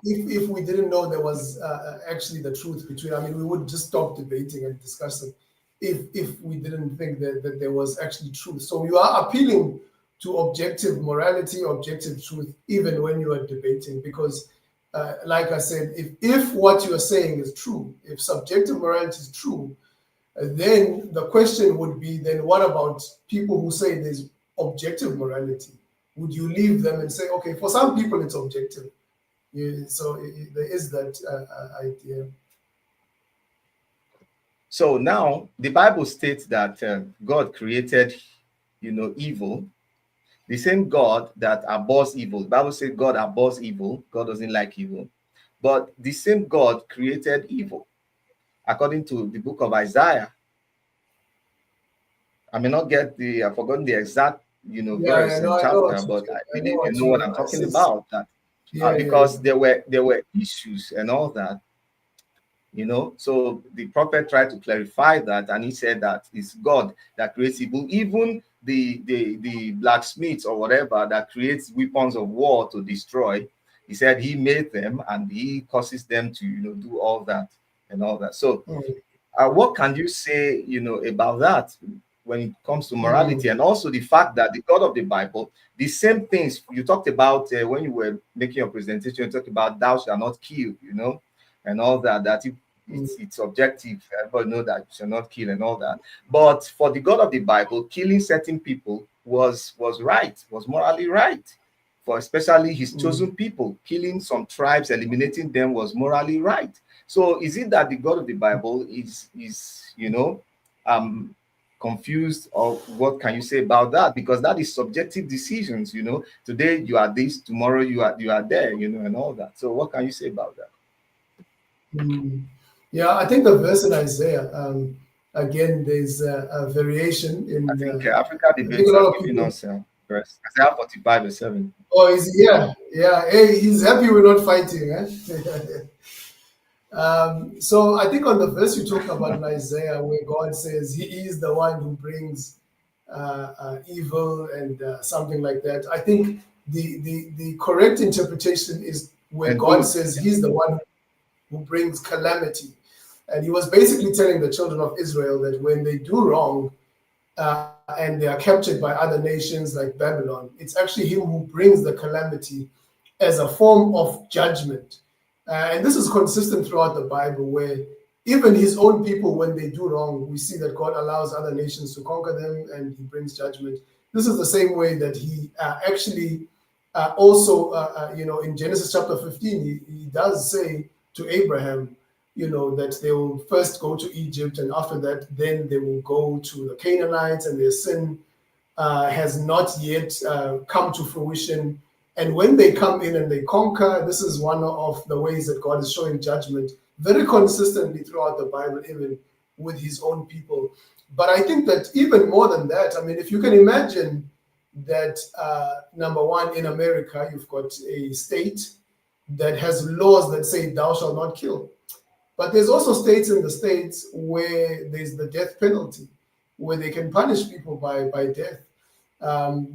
if we didn't know there was actually the truth between, I mean, we would just stop debating and discussing if we didn't think that there was actually truth. So you are appealing to objective morality, objective truth, even when you are debating, because like I said, if what you are saying is true, if subjective morality is true, then the question would be, then what about people who say there's objective morality? Would you leave them and say, okay, for some people it's objective? Yeah, so there is that idea. So now the Bible states that God created, evil. The same God that abhors evil. The Bible says God abhors evil. God doesn't like evil. But the same God created evil. According to the book of Isaiah. I may not I've forgotten the exact, verse and chapter, but I believe you know what I'm talking about. That because there were issues and all that. So the prophet tried to clarify that, and he said that it's God that creates evil. Even the blacksmiths or whatever that creates weapons of war to destroy, he said he made them and he causes them to do all that and all that. So what can you say about that when it comes to morality, and also the fact that the God of the Bible, the same things you talked about when you were making your presentation, you talked about thou shalt not kill, and all that it's objective. Everybody know that you shall not kill and all that. But for the God of the Bible, killing certain people was right, was morally right. For especially his chosen people, killing some tribes, eliminating them was morally right. So is it that the God of the Bible is confused, or what can you say about that? Because that is subjective decisions. Today you are this, tomorrow you are there, and all that. So what can you say about that? Yeah, I think the verse in Isaiah, again, there's a variation in. I think Africa I think Debates a lot are of giving people. us verse Isaiah 45:7. Oh, yeah. Hey, he's happy we're not fighting, eh? So I think on the verse you talk about in Isaiah, where God says He is the one who brings evil and something like that. I think the correct interpretation is where And God good. says He's the one who brings calamity, and He was basically telling the children of Israel that when they do wrong and they are captured by other nations like Babylon, it's actually Him who brings the calamity as a form of judgment. And this is consistent throughout the Bible, where even His own people, when they do wrong, we see that God allows other nations to conquer them and He brings judgment. This is the same way that He actually also, in Genesis chapter 15, he does say to Abraham, that they will first go to Egypt, and after that, then they will go to the Canaanites, and their sin has not yet come to fruition. And when they come in and they conquer, this is one of the ways that God is showing judgment very consistently throughout the Bible, even with His own people. But I think that even more than that, I mean, if you can imagine that, number one, in America, you've got a state that has laws that say thou shalt not kill. But there's also states in the States where there's the death penalty, where they can punish people by death.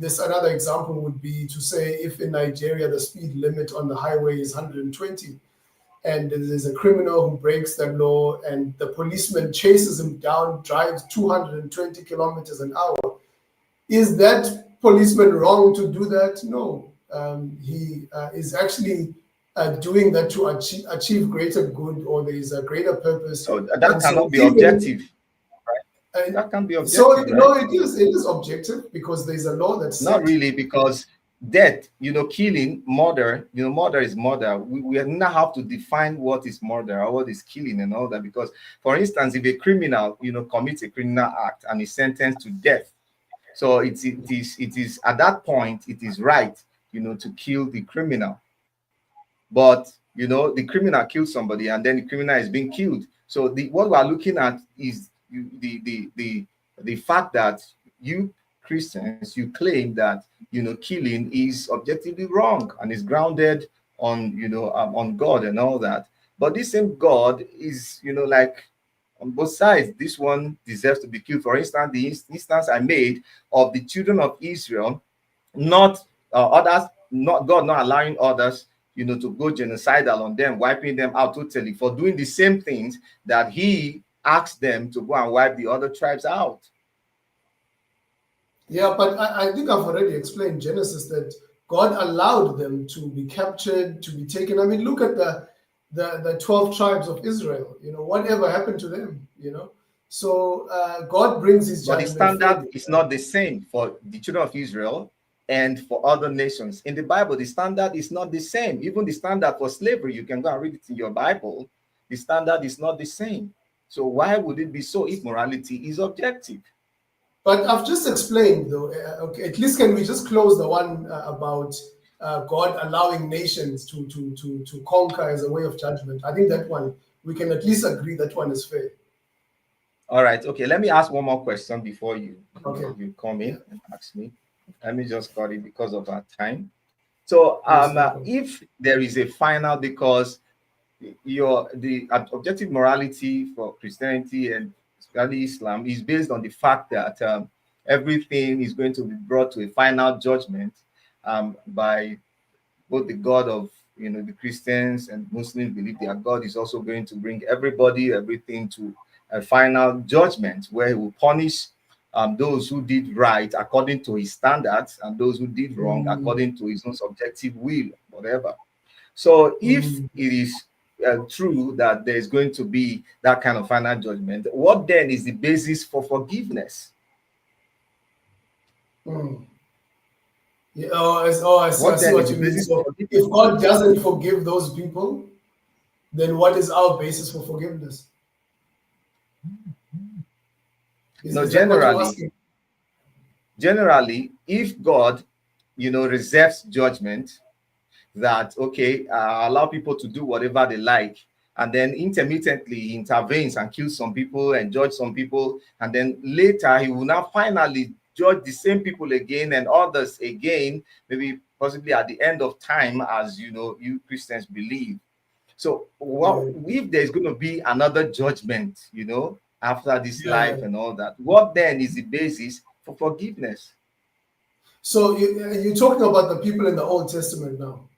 This another example would be to say if in Nigeria the speed limit on the highway is 120, and there's a criminal who breaks the law and the policeman chases him down, drives 220 kilometers an hour. Is that policeman wrong to do that? No. He is actually doing that to achieve greater good, or there is a greater purpose. So that And cannot so be even, objective, right? That can be so objective, no, right? it is objective because there's a law that's Not set. really, because death, killing, murder, murder is murder. We now have to define what is murder or what is killing and all that. Because, for instance, if a criminal, commits a criminal act and is sentenced to death, so it is at that point it is right, to kill the criminal. But the criminal killed somebody, and then the criminal is being killed. So what we are looking at is the fact that you Christians, you claim that killing is objectively wrong and is grounded on God and all that. But this same God is like on both sides. This one deserves to be killed. For instance, the instance I made of the children of Israel, not others, not God not allowing others to go genocidal on them, wiping them out totally for doing the same things that He asked them to go and wipe the other tribes out. Yeah, but I think I've already explained Genesis that God allowed them to be captured, to be taken. I mean, look at the 12 tribes of Israel. Whatever happened to them? So God brings His But the judgment. standard is not the same for the children of Israel and for other nations. In the Bible, the standard is not the same. Even the standard for slavery, you can go and read it in your Bible. The standard is not the same. So why would it be so if morality is objective? But I've just explained, though. Okay, at least can we just close the one about God allowing nations to conquer as a way of judgment? I think that one we can at least agree that one is fair. All right. Okay. Let me ask one more question before you come in and ask me. Let me just cut it because of our time. So, if there is a final, because the objective morality for Christianity and especially Islam is based on the fact that everything is going to be brought to a final judgment by both the God of the Christians and Muslims believe their God is also going to bring everything to a final judgment where he will punish those who did right according to his standards and those who did wrong according to his own subjective will, whatever. So if it is true that there is going to be that kind of final judgment, what then is the basis for forgiveness? Yeah, I see what you mean. So if God doesn't forgive those people, then what is our basis for forgiveness? No, generally, if God, reserves judgment that, okay, allow people to do whatever they like, and then intermittently he intervenes and kills some people and judge some people, and then later he will now finally judge the same people again and others again, maybe possibly at the end of time, as you Christians believe. So if there's going to be another judgment, after this life and all that, what then is the basis for forgiveness? So you're talking about the people in the Old Testament now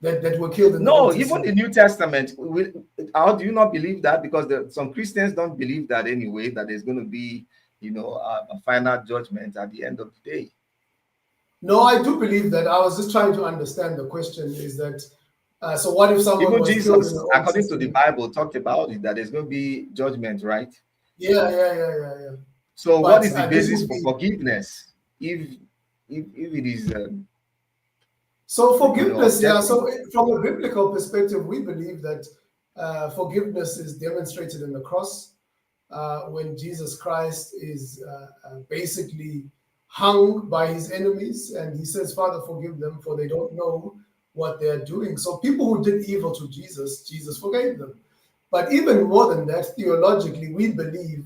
that were killed in the Old Testament. Even the New Testament. How do you not believe that? Because some Christians don't believe that anyway, that there's going to be a final judgment at the end of the day. No, I do believe that. I was just trying to understand the question is that so what if someone even was Jesus, killed in the Old according Testament? to the Bible, talked about it, that there's going to be judgment, right? Yeah. So what is the basis for forgiveness if it is so forgiveness? So from a biblical perspective, we believe that forgiveness is demonstrated in the cross when Jesus Christ is basically hung by his enemies, and he says, Father, forgive them, for they don't know what they are doing. So people who did evil to Jesus forgave them. But even more than that, theologically, we believe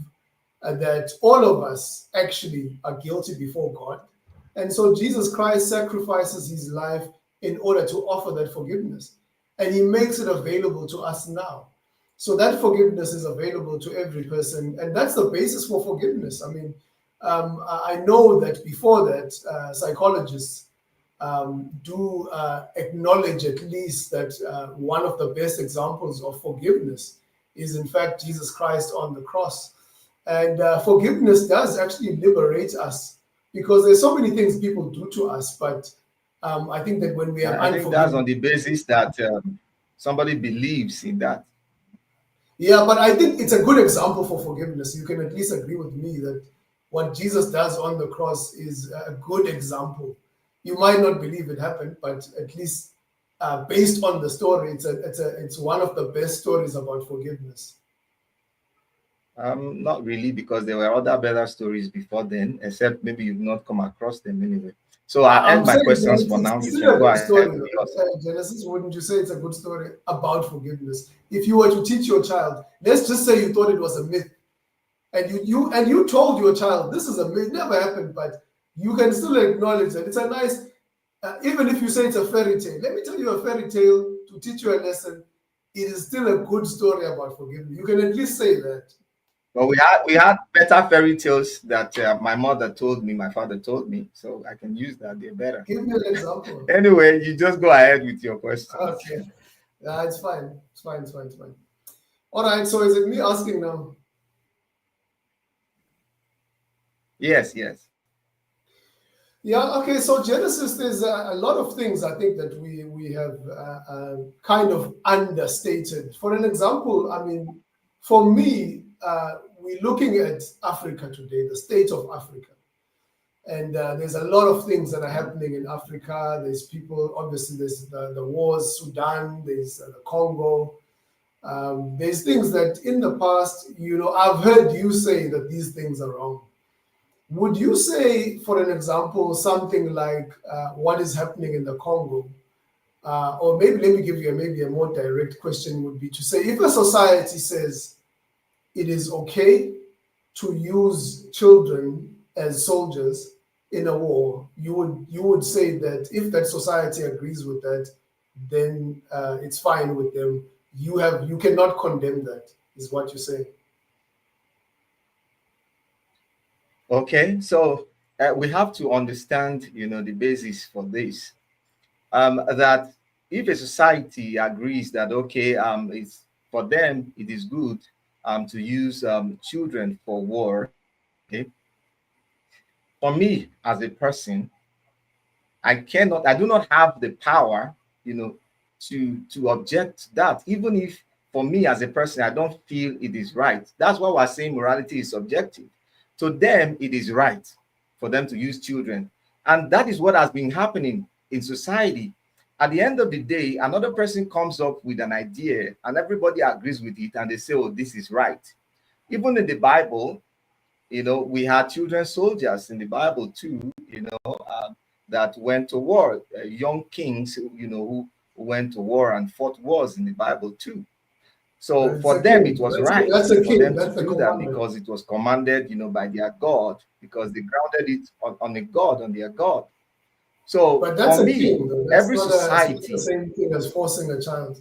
that all of us actually are guilty before God. And so Jesus Christ sacrifices his life in order to offer that forgiveness. And he makes it available to us now. So that forgiveness is available to every person. And that's the basis for forgiveness. I mean, I know that before that, psychologists do acknowledge at least that one of the best examples of forgiveness is in fact Jesus Christ on the cross. And forgiveness does actually liberate us because there's so many things people do to us, but I think that when we are I think that's on the basis that somebody believes in that. Yeah, but I think it's a good example for forgiveness. You can at least agree with me that what Jesus does on the cross is a good example. You might not believe it happened, but at least based on the story, it's one of the best stories about forgiveness. Not really, because there were other better stories before then, except maybe you've not come across them anyway. So I end my questions for now. You can go ahead. Genesis, wouldn't you say it's a good story about forgiveness? If you were to teach your child, let's just say you thought it was a myth, and you told your child this is a myth, never happened, but you can still acknowledge that it's a nice, even if you say it's a fairy tale. Let me tell you a fairy tale to teach you a lesson. It is still a good story about forgiveness. You can at least say that. Well, we had better fairy tales that my mother told me, my father told me, so I can use that. They're better. Give me an example. Anyway, you just go ahead with your question. Okay, it's fine. It's fine. All right. So is it me asking now? Yes. Yeah. Okay. So Genesis, there's a lot of things I think that we have kind of understated. For an example, I mean, for me. We're looking at Africa today, the state of Africa. And there's a lot of things that are happening in Africa. There's people, obviously, there's the wars, Sudan, there's the Congo. There's things that in the past, I've heard you say that these things are wrong. Would you say, for an example, something like what is happening in the Congo? Or maybe let me give you maybe a more direct question would be to say, if a society says, it is okay to use children as soldiers in a war, you would say that if that society agrees with that, then it's fine with them you cannot condemn that, is what you're saying. Okay, so we have to understand, the basis for this. That if a society agrees that okay, it's for them, it is good to use children for war. Okay, for me as a person, I do not have the power, to object to that, even if for me as a person, I don't feel it is right. That's why we're saying morality is subjective. To them, it is right for them to use children. And that is what has been happening in society. At the end of the day, another person comes up with an idea and everybody agrees with it and they say, oh, this is right. Even in the Bible, we had children soldiers in the Bible too, that went to war, young kings, who went to war and fought wars in the Bible too. So It's for a them, king. it was right That's a for king. them to That's a do that commandment. because it was commanded, by their God, because they grounded it on a God, on their God. So But that's for a me, king, though. every It's not the society, same thing as forcing a child.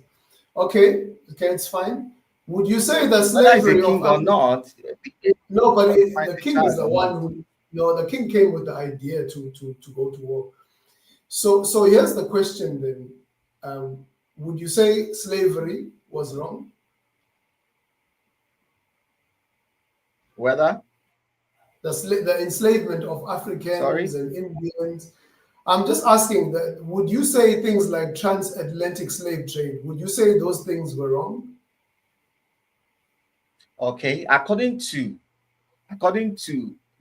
Okay, it's fine. Would you say the whether it's a slavery of king or Africa? not, No, but defines the a king is child the or one not. who, the king came with the idea to go to war. So here's the question then. Would you say slavery was wrong? Whether, The enslavement of Africans sorry, and Indians. I'm just asking that, would you say things like transatlantic slave trade, would you say those things were wrong? okay, according to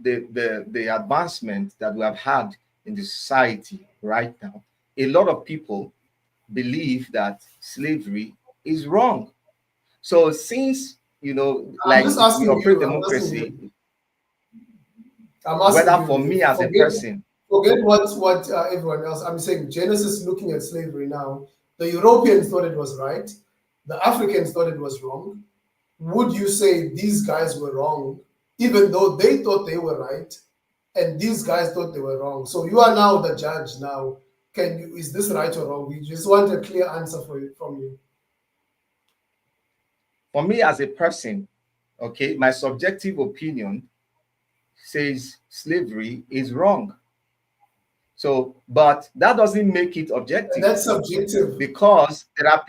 the advancement that we have had in the society right now, a lot of people believe that slavery is wrong. So since I'm like just we asking operate you, I'm asking democracy, you, I'm asking whether you, for me as a person, forget what everyone else. I'm saying Genesis looking at slavery now. The Europeans thought it was right. The Africans thought it was wrong. Would you say these guys were wrong, even though they thought they were right, and these guys thought they were wrong? So you are now the judge. Now, is this right or wrong? We just want a clear answer from you. for me as a person, okay, my subjective opinion says slavery is wrong. So, but that doesn't make it objective That's subjective. because there are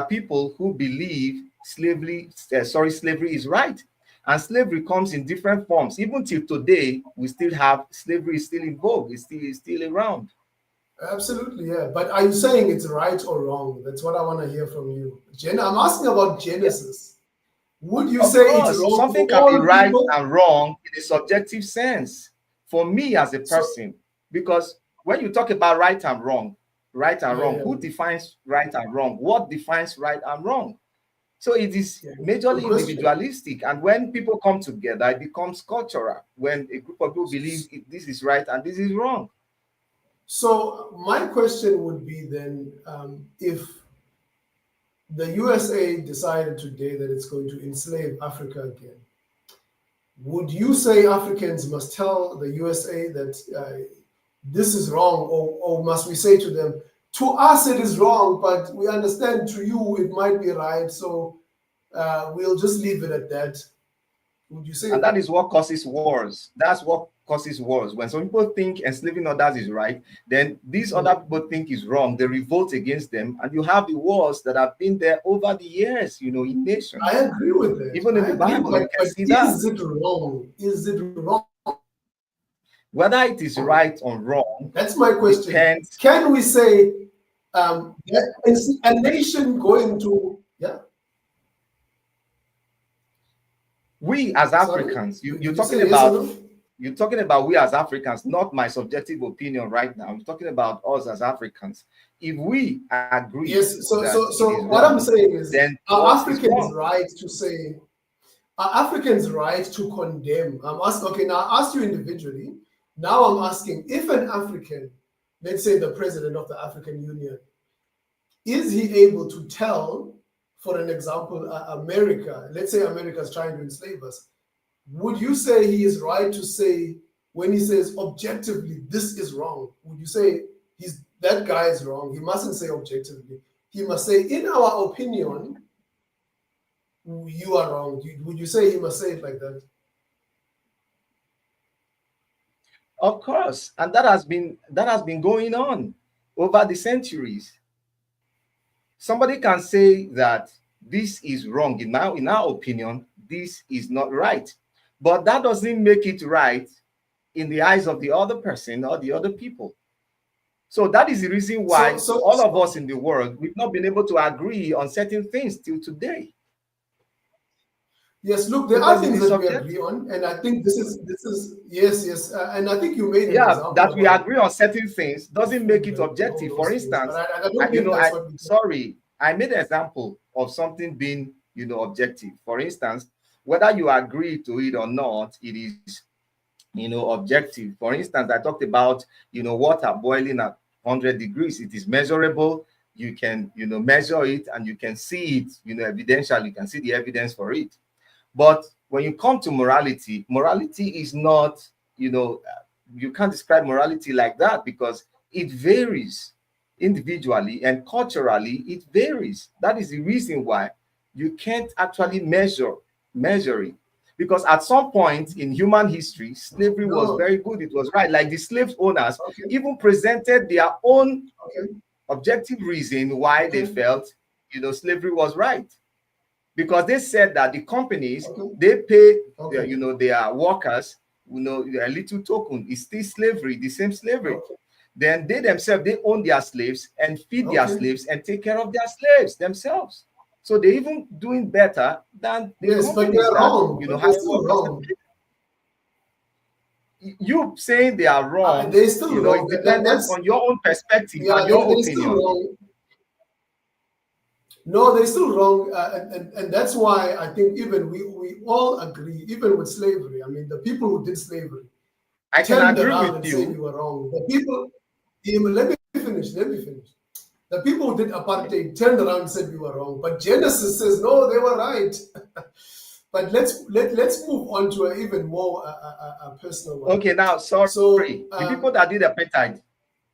people who believe slavery is right, and slavery comes in different forms. Even till today, we still have slavery is still in vogue. It's still around. Absolutely, yeah. But are you saying it's right or wrong? That's what I want to hear from you. I'm asking about Yeah, Genesis. Would you of say it's course, wrong for something can be all right people? and wrong in a subjective sense. For me as a So, person, because when you talk about right and wrong, yeah, who defines right and wrong? What defines right and wrong? So it is yeah. Good majorly question. individualistic. And when people come together, it becomes cultural. When a group of people believe this is right and this is wrong. So my question would be then, if the USA decided today that it's going to enslave Africa again, would you say Africans must tell the USA that this is wrong, or must we say to them, to us it is wrong, but we understand to you it might be right, so we'll just leave it at that? Would you say And that that? is what causes wars. That's what causes wars. When some people think enslaving others is right, then these other Mhm. people think is wrong. They revolt against them. And you have the wars that have been there over the years, in I nations. agree with that. Even in I the agree, Bible, you but can see that. is it wrong? Is it wrong? Whether it is right or wrong That's my question. depends. Can we say that is a nation going to? Yeah. We as Sorry, Africans, you're did you talking say yes or about no? you're talking about we as Africans, not my subjective opinion right now. I'm talking about us as Africans. If we agree Yes. So that so it so is what I'm wrong, saying is, then to are us it's Africans wrong. right to say? Are Africans right to condemn? I'm asking. Okay, now I asked you individually. Now I'm asking if an African, let's say the president of the African Union, is he able to tell, for an example, America, let's say America is trying to enslave us, would you say he is right to say, when he says objectively, this is wrong, would you say that guy is wrong? He mustn't say objectively. he must say, in our opinion, you are wrong. Would you say he must say it like that? Of course, and that has been going on over the centuries. Somebody can say that this is wrong. In our opinion, this is not right. But that doesn't make it right in the eyes of the other person or the other people. So that is the reason why all of us in the world, we've not been able to agree on certain things till today. Yes, look, there are things that we agree on, and I think this is yes, and I think you made an example that we agree on certain things doesn't make it objective. For instance, I made an example of something being, objective. For instance, whether you agree to it or not, it is, objective. For instance, I talked about, water boiling at 100 degrees. It is measurable. You can, measure it, and you can see it, evidentially. You can see the evidence for it. But when you come to morality, morality is not, you can't describe morality like that, because it varies individually and culturally. It varies. That is the reason why you can't actually measure it. Because at some point in human history, slavery was very good. It was right. Like the slave owners even presented their own objective reason why they felt, slavery was right. Because they said that the companies, they pay their workers, a little token. It's still slavery, the same slavery. Then they themselves, they own their slaves and feed their slaves and take care of their slaves themselves. So they're even doing better than the companies. But they're wrong. They're still wrong. You saying they are wrong, they're still wrong. It depends on your own perspective and your opinion. No, they're still wrong, and that's why I think even we all agree, even with slavery. I mean, the people who did slavery, I can agree with you. Say you were wrong. The people, let me finish. The people who did apartheid turned around and said we were wrong, but Genesis says no, they were right. But let's move on to an even more personal one. Okay, now sorry. The people that did apartheid,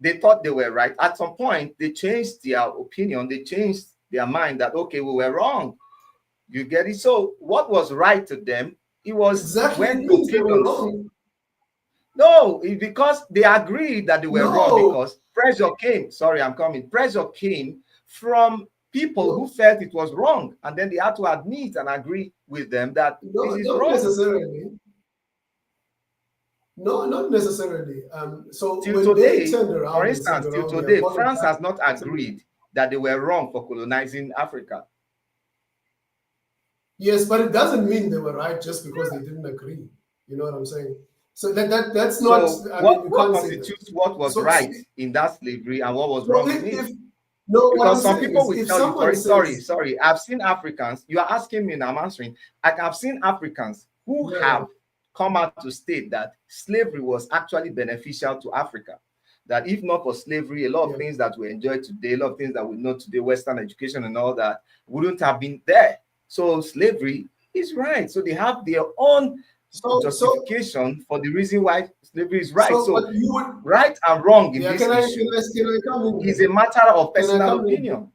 they thought they were right. At some point, they changed their opinion. They changed their mind that, okay, we were wrong. You get it? So what was right to them, it was exactly when they were wrong. No, because they agreed that they were wrong, because pressure came. Sorry, I'm coming. Pressure came from people who felt it was wrong, and then they had to admit and agree with them that this is wrong. Necessarily. No, not necessarily. So till when today, they turned around, for instance, till today, France has not agreed that they were wrong for colonizing Africa. Yes, but it doesn't mean they were right just because they didn't agree. You know what I'm saying? So that's not. So what constitutes what was right in that slavery and what was wrong in it? Because some people will tell you, sorry, I've seen Africans. You are asking me and I'm answering. I've seen Africans who have come out to state that slavery was actually beneficial to Africa. That if not for slavery, a lot of things that we enjoy today, a lot of things that we know today, Western education and all that, wouldn't have been there. So slavery is right. So they have their own justification for the reason why slavery is right. So right and wrong in this issue is a matter of personal opinion.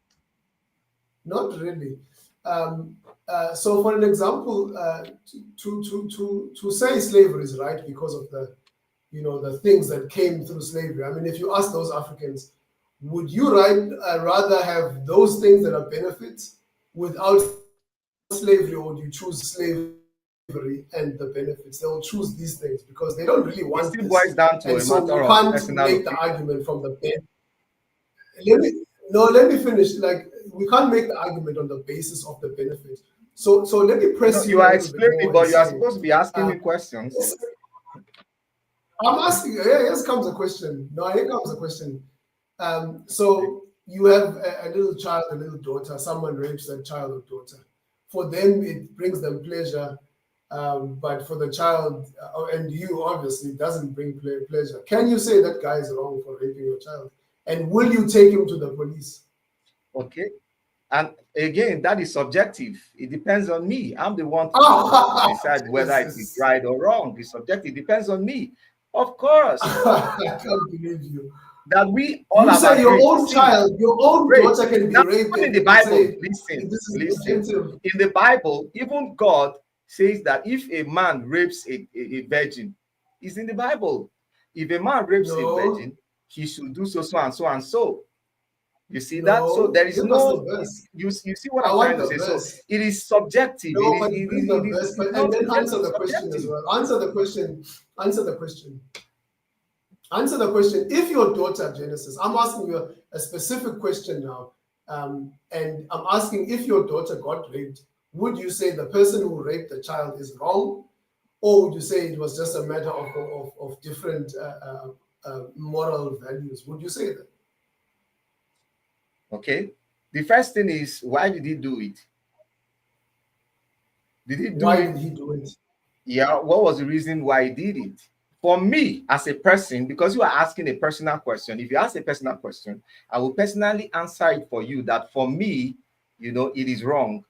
Not really. So for an example, to say slavery is right because of the the things that came through slavery. I mean, if you ask those Africans, would you rather have those things that are benefits without slavery, or would you choose slavery and the benefits? They will choose these things because they don't really want it. Still boils down to a matter of personal make the argument from the benefit. Let me finish. Like, we can't make the argument on the basis of the benefit. So let me press you. Are explaining, but you are supposed to be asking me questions. I'm asking. Here comes a question. Here comes a question. So you have a little child, a little daughter. Someone rapes that child or daughter. For them, it brings them pleasure, but for the child and you, obviously, it doesn't bring pleasure. Can you say that guy is wrong for raping your child? And will you take him to the police? Okay. And again, that is subjective. It depends on me. I'm the one to decide whether it is right or wrong. It's subjective. It depends on me. Of course. I can't believe you. that we all You have say your agreed. own See, child, your own great. daughter can be Now, raped, even in and the you Bible, say listen, this is listen. offensive. In the Bible, even God says that if a man rapes a virgin, it's in the Bible. If a man rapes a No, virgin, he should do so, so, and so, and so. You see that? So no. there is Give us the no, verse. you see what I I'm want trying to the say. So verse. it is subjective. No, but bring the It verse, is and not then answer objective, the question as subjective. well. Answer the question. Answer the question. Answer the question. If your daughter, Genesis, I'm asking you a specific question now, and I'm asking if your daughter got raped, would you say the person who raped the child is wrong, or would you say it was just a matter of different moral values? Would you say that? Okay. The first thing is, why did he do it? Did he do Why it? did he do it? Yeah. What was the reason why he did it? For me, as a person, because you are asking a personal question, if you ask a personal question, I will personally answer it for you that for me, it is wrong.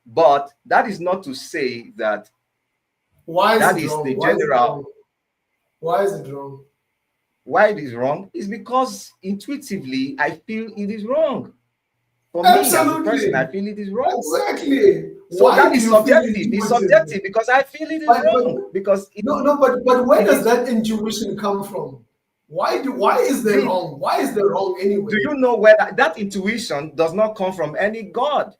But that is not to say that Why is that it is wrong? the Why is it general. wrong? Why is it wrong? Why it is wrong is because intuitively I feel it is wrong. For me as a person, I Absolutely. feel it is wrong. Exactly. So Why that do is you feel subjective. It's intuitively? subjective because I feel it is But wrong. Because no, but where it does is that intuition come from? Why is there the wrong? Why is there wrong do anyway? you know where that intuition does not come from any God?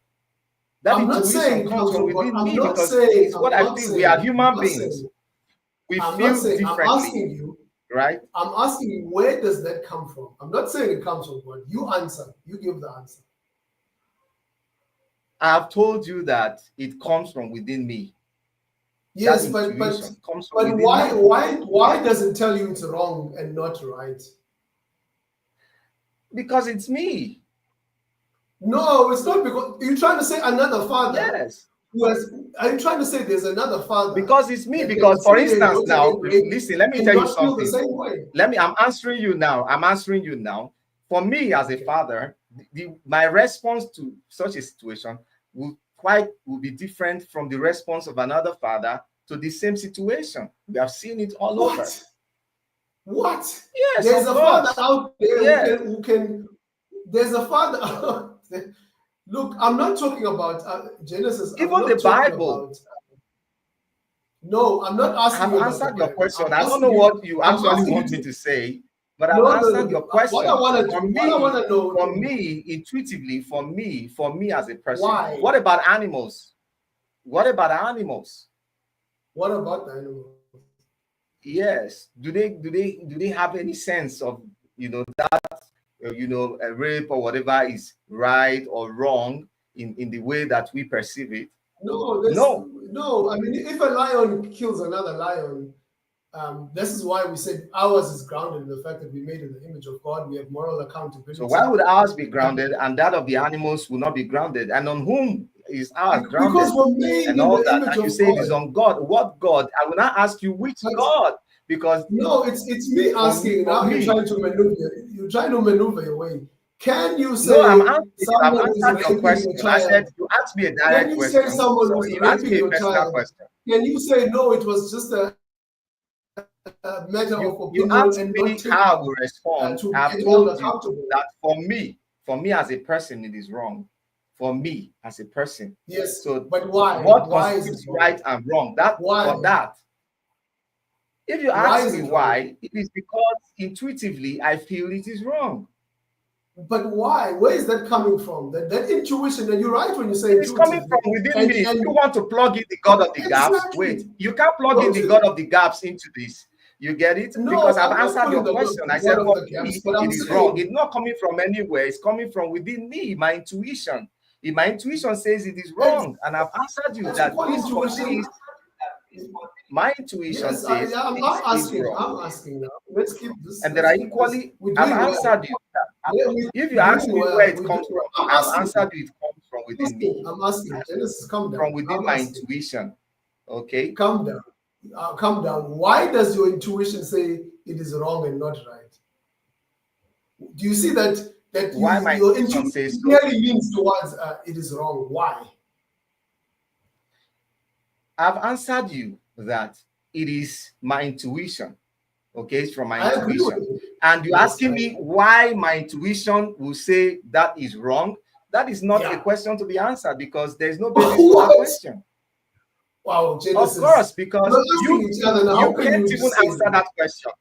That I'm not intuition saying it comes comes from from God. within me because it's what I feel. We are human beings. We I'm not feel saying, differently, right? I'm asking you, where does that come from? I'm not saying it comes from God. You answer. You give the answer. I have told you that it comes from within me. That Yes, intuition comes from but within me. why does it tell you it's wrong and not right? Because it's me. No, it's not because you're trying to say another father Yes. who has. Are you trying to say there's another father Because it's me. that can Because, for see their instance, daughter now, get raped listen, let me and tell you not feel the something. same way? I'm answering you now. For me as a father, my response to such a situation will be different from the response of another father to the same situation. We have seen it all over. What? Yes, There's of a father course. out there Yeah. who can. There's a father out there. Look, I'm not talking about Genesis. I'm Even the not talking Bible. about. No, I'm not asking I've you about the answered your Bible. question. I don't know what you I'm actually asking you want me to. to say, but I've answered your No. What I question. want to do, what I want to know. For me, intuitively, for me as a person, Why? what about animals? What about animals? What about the animals? Yes. Do they have any sense of that a rape or whatever is right or wrong in the way that we perceive it? No, No. no. I mean, if a lion kills another lion, this is why we said ours is grounded in the fact that we made in the image of God. We have moral accountability. So why would ours be grounded and that of the animals will not be grounded? And on whom is ours grounded? Because we're made and in all the that. image And you of say it is God. on God. What God? I will not ask you which God, because no, it's me asking. for Now me, you're trying to maneuver. You're trying to maneuver your way. Can you say no, I'm asking you. I've someone is answered your raping question. your I said child? you asked me a Can direct you say question. someone So was you asked raping me a your personal child? question. Can you say no? It was just a matter of You opinion asked and not me take how I will respond. to I've be held told you accountable. that for me as a person, it is wrong. For me as a person. Yes. So But why? what Why is constitutes it wrong? right and wrong? That Why? for that. If you Why ask is me it wrong? why, it is because intuitively I feel it is wrong. But why? Where is that coming from? That intuition, and you're right when you say It is coming intuitively. from within me. If you want to plug in the God of the gaps, Exactly. wait, you can't plug in the God of the gaps into this. You get it? No, Because I've I'm not answered putting your the question. I God said, of for the gaps, me, but I'm it is wrong. saying It's not coming from anywhere. It's coming from within me, my intuition. If my intuition says it is wrong, and I've answered you that's that what this for me intuition. is my intuition Yes, says I'm this is asking. wrong. I'm asking now. Let's keep this. And there are This. equally, We're I've doing well. answered you. If you We're ask doing me well. where it We're comes doing well. from, I'm I've asking. answered you, it comes from within me. I'm asking. Genesis, come down. From within my intuition. Okay? Calm down. Calm down. Why does your intuition say it is wrong and not right? Do you see that Why my your intuition intuition says so? clearly leans towards it is wrong? Why? I've answered you that it is my intuition. Okay, it's from my I agree with intuition. you. And you're Yes, asking me why my intuition will say that is wrong. That is not a question to be answered because there's no basis for that What? question. Wow, Of Genesis. course, because We're asking each other now. How you can can't you even say answer that question.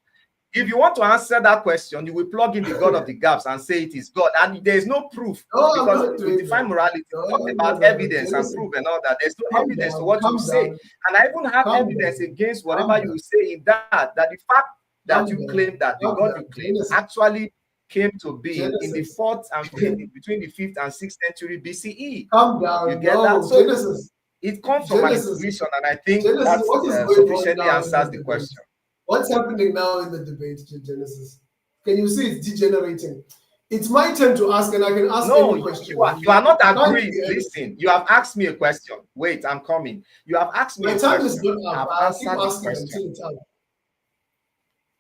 If you want to answer that question, you will plug in the God of the gaps and say it is God. And there is no proof No, I'm because not we doing define that. morality, talk about evidence and Genesis, proof and all that. There's no calm evidence to down, what you calm say. down, And I even have calm evidence down, against calm whatever down, you say in that the fact that calm you down, claim that the calm God down. you claim Genesis, actually came to be in the Genesis. 4th and 5th, between the 5th and 6th century BCE. Calm You down. get that? No, So Genesis. it comes from my Genesis. intuition, and I think Genesis, that what is going on sufficiently now in answers the the debate? question. What's happening now in the debate, Genesis? Can you see it's degenerating? It's my turn to ask, and I can ask No, any question. you are not Can't agreeing. be Listen, you have asked me a question. Wait, I'm coming. You have asked me My a time is question. not up. I've I'll keep answered the asking question. until it's up.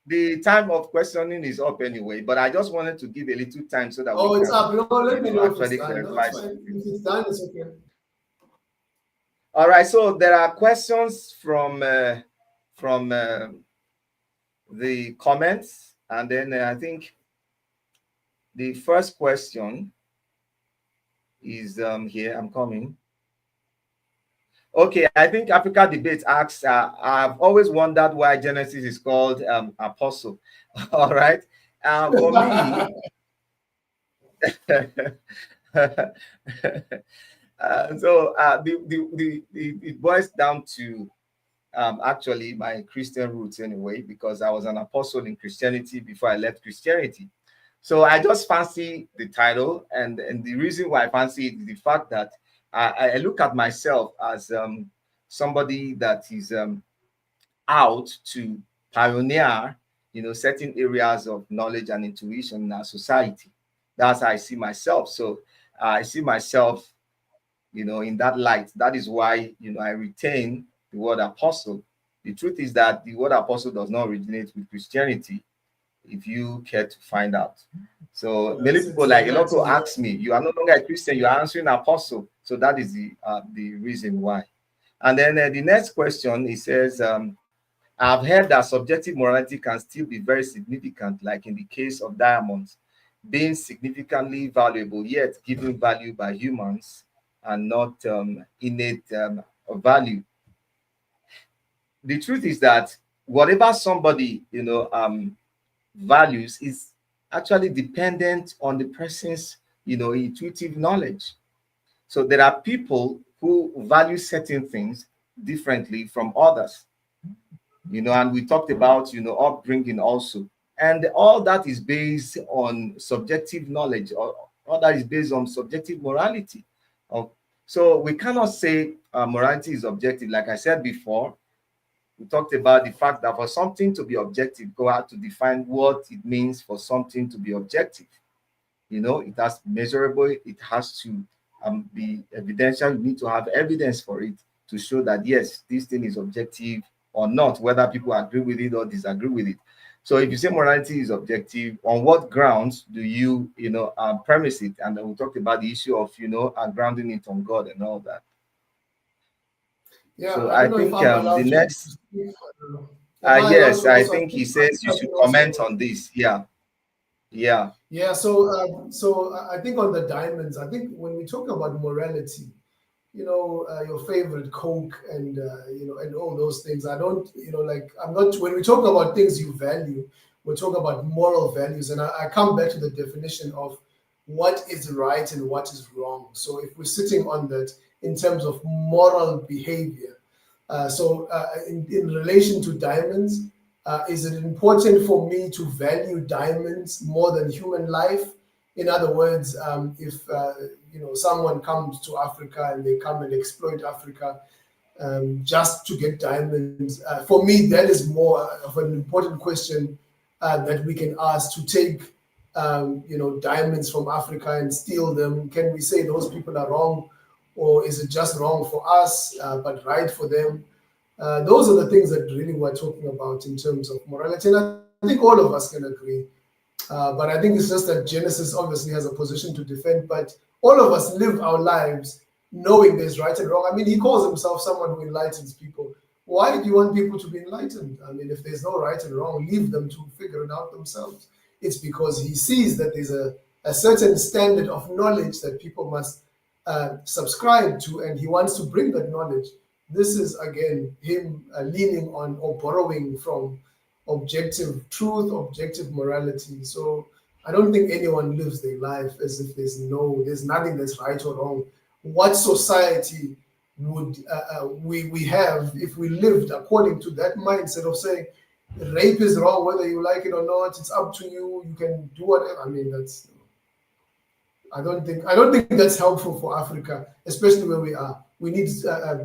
The time of questioning is up anyway, but I just wanted to give a little time so that Oh, we it's can, up. No, let me know if it's actually done. No, clarify it's fine. something. If it's done, it's okay. All right, so there are questions from the comments, and then I think the first question is here. I'm coming. Okay, I think Africa Debate asks, I've always wondered why Genesis is called Apostle. All right. For me, it boils down to actually my Christian roots anyway, because I was an apostle in Christianity before I left Christianity. So I just fancy the title, and the reason why I fancy it is the fact that I look at myself as somebody that is out to pioneer, certain areas of knowledge and intuition in our society. That's how I see myself. So I see myself, in that light. That is why, I retain the word apostle. The truth is that the word apostle does not originate with Christianity, if you care to find out. So many people, like a lot of people ask me, you are no longer a Christian, you are answering apostle. So that is the reason why. And then the next question, it says, I've heard that subjective morality can still be very significant, like in the case of diamonds, being significantly valuable, yet given value by humans and not innate value. The truth is that whatever somebody, values is actually dependent on the person's, intuitive knowledge. So there are people who value certain things differently from others, and we talked about, upbringing also. And all that is based on subjective knowledge, or all that is based on subjective morality. So we cannot say morality is objective. Like I said before, we talked about the fact that for something to be objective, go out to define what it means for something to be objective. It has measurable, it has to be evidential. You need to have evidence for it to show that, yes, this thing is objective or not, whether people agree with it or disagree with it. So if you say morality is objective, on what grounds do you, premise it? And then we talked about the issue of, grounding it on God and all that. Yeah, So I I don't know if think I'm the allowed to next, speak. Am I allowed yes, to I also? think he says you should comment on this. Yeah. Yeah, so I think on the diamonds, I think when we talk about morality, your favorite Coke and and all those things. I don't, like I'm not. When we talk about things you value, we talk about moral values, and I come back to the definition of what is right and what is wrong. So if we're sitting on that in terms of moral behavior, in relation to diamonds, is it important for me to value diamonds more than human life? In other words, if someone comes to Africa and they come and exploit Africa just to get diamonds, for me that is more of an important question that we can ask. To take diamonds from Africa and steal them, can we say those people are wrong, or is it just wrong for us but right for them? Those are the things that really we're talking about in terms of morality, and I think all of us can agree. But I think it's just that Genesis obviously has a position to defend, but all of us live our lives knowing there's right and wrong. I mean, he calls himself someone who enlightens people. why do you want people to be enlightened? I mean, if there's no right and wrong, leave them to figure it out themselves. It's because he sees that there's a certain standard of knowledge that people must subscribe to, and he wants to bring that knowledge. This is, again, him leaning on or borrowing from objective truth, objective morality. So I don't think anyone lives their life as if there's nothing that's right or wrong. What society would we have if we lived according to that mindset of saying rape is wrong, whether you like it or not, it's up to you, you can do whatever. I mean, that's, I don't think that's helpful for Africa, especially where we are. We need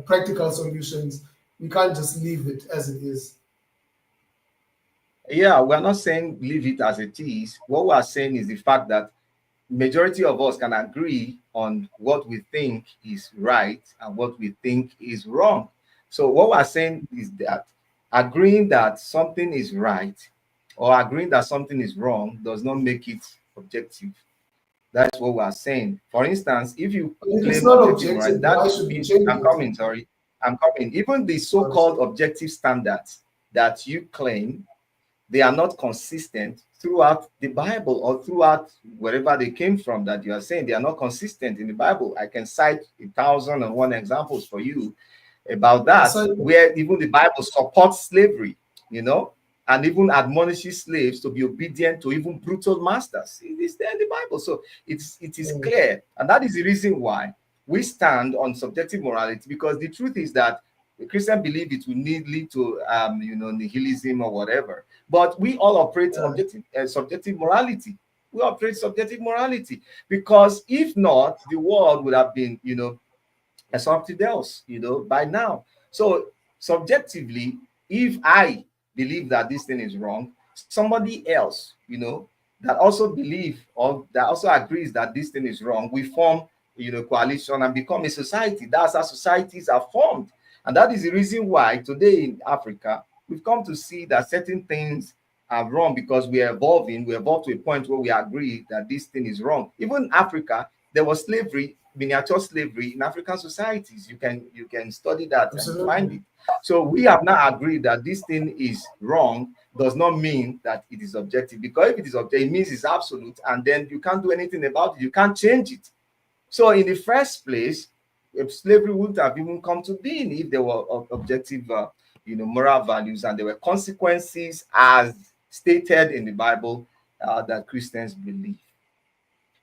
practical solutions. We can't just leave it as it is. Yeah, we're not saying leave it as it is. What we are saying is the fact that majority of us can agree on what we think is right and what we think is wrong. So what we're saying is that agreeing that something is right or agreeing that something is wrong does not make it objective. That's what we're saying. For instance, if you If it's claim not objective, right, objective, that why would should we be, change I'm it? coming, sorry. I'm coming. Even the so-called objective standards that you claim, they are not consistent throughout the Bible or throughout wherever they came from that you are saying. They are not consistent in the Bible. I can cite 1,001 examples for you about that, where even the Bible supports slavery, you know, and even admonishes slaves to be obedient to even brutal masters. It is there in the Bible. So it is clear. And that is the reason why we stand on subjective morality, because the truth is that the Christian believe it will lead to nihilism or whatever. But we all operate subjective morality. We operate subjective morality because if not, the world would have been, something else, by now. So subjectively, if I believe that this thing is wrong, somebody else, that also believe or that also agrees that this thing is wrong, we form, coalition and become a society. That's how societies are formed. And that is the reason why today in Africa, we've come to see that certain things are wrong because we are evolving. We evolved to a point where we agree that this thing is wrong. Even in Africa, there was slavery, miniature slavery in African societies. You can study that and find it. So we have now agreed that this thing is wrong does not mean that it is objective, because if it is objective, it means it's absolute, and then you can't do anything about it. You can't change it. So in the first place, if slavery wouldn't have even come to being if there were objective, moral values and there were consequences as stated in the Bible that Christians believe.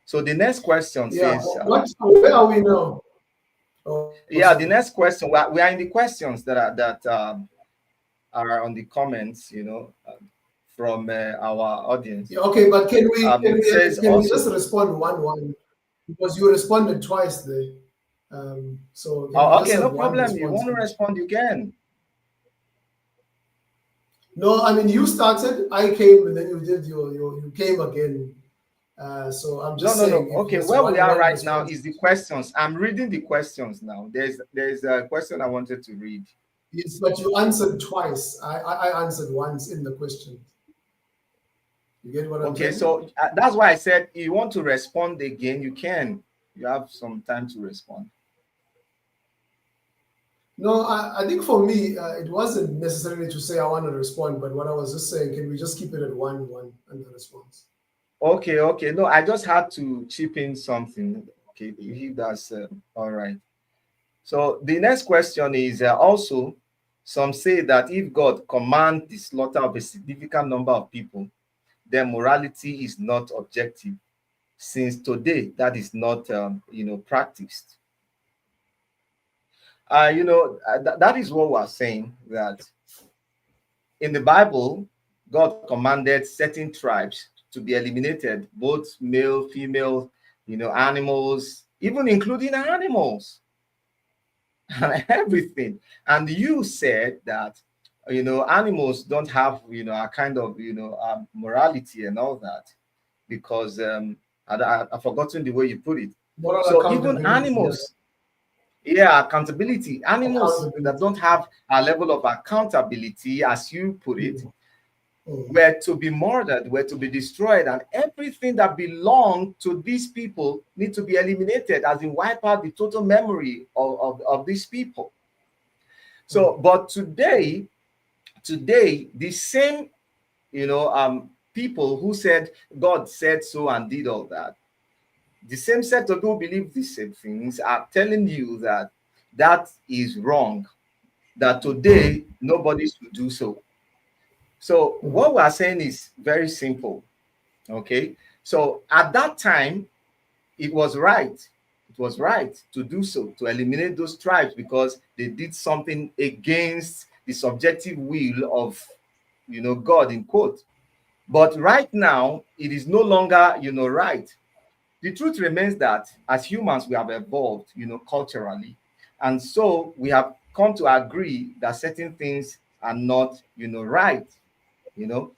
So the next question says, where are we now? The next question, we are in the questions that are on the comments, from our audience. Okay, but can we also, just respond one because you responded twice there. So okay, no problem. You want to respond, you can. No, I mean, you started, I came, and then you did you came again. So I'm just saying. Okay, where we are right now is the questions. I'm reading the questions now. There's a question I wanted to read. Yes, but you answered twice. I answered once in the question. You get what I'm saying? Okay, so that's why I said you want to respond again, you can. You have some time to respond. No, I think for me, it wasn't necessarily to say I want to respond, but what I was just saying, can we just keep it at one and the response? Okay. No, I just had to chip in something. Okay, if that's all right. So the next question is also, some say that if God commands the slaughter of a significant number of people, then morality is not objective, since today that is not practiced. That is what we're saying, that in the Bible, God commanded certain tribes to be eliminated, both male, female, animals, even including animals and everything. And you said that animals don't have a kind of morality and all that, because I've forgotten the way you put it. So even animals, accountability. Animals that don't have a level of accountability, as you put it, were to be murdered, were to be destroyed, and everything that belonged to these people need to be eliminated, as in wipe out the total memory of these people. So, but today, the same, people who said God said so and did all that, the same set of people who believe these same things are telling you that that is wrong, that today nobody should do so. So what we are saying is very simple. Okay. So at that time, it was right. It was right to do so, to eliminate those tribes because they did something against the subjective will of, God in quote. But right now, it is no longer, right. The truth remains that as humans, we have evolved, culturally. And so we have come to agree that certain things are not, right.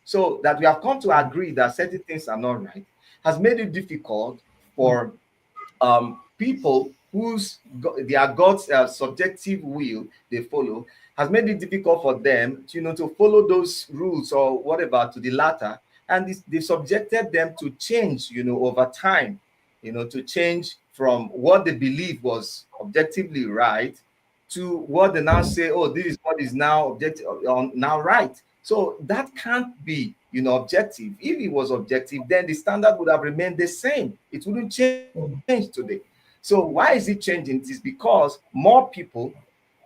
So that we have come to agree that certain things are not right has made it difficult for people whose their God's subjective will they follow, has made it difficult for them to, to follow those rules or whatever to the latter, and they subjected them to change, over time, to change from what they believe was objectively right to what they now say, oh, this is what is now objective, now right. So that can't be, objective. If it was objective, then the standard would have remained the same. It wouldn't change today. So why is it changing? It is because more people,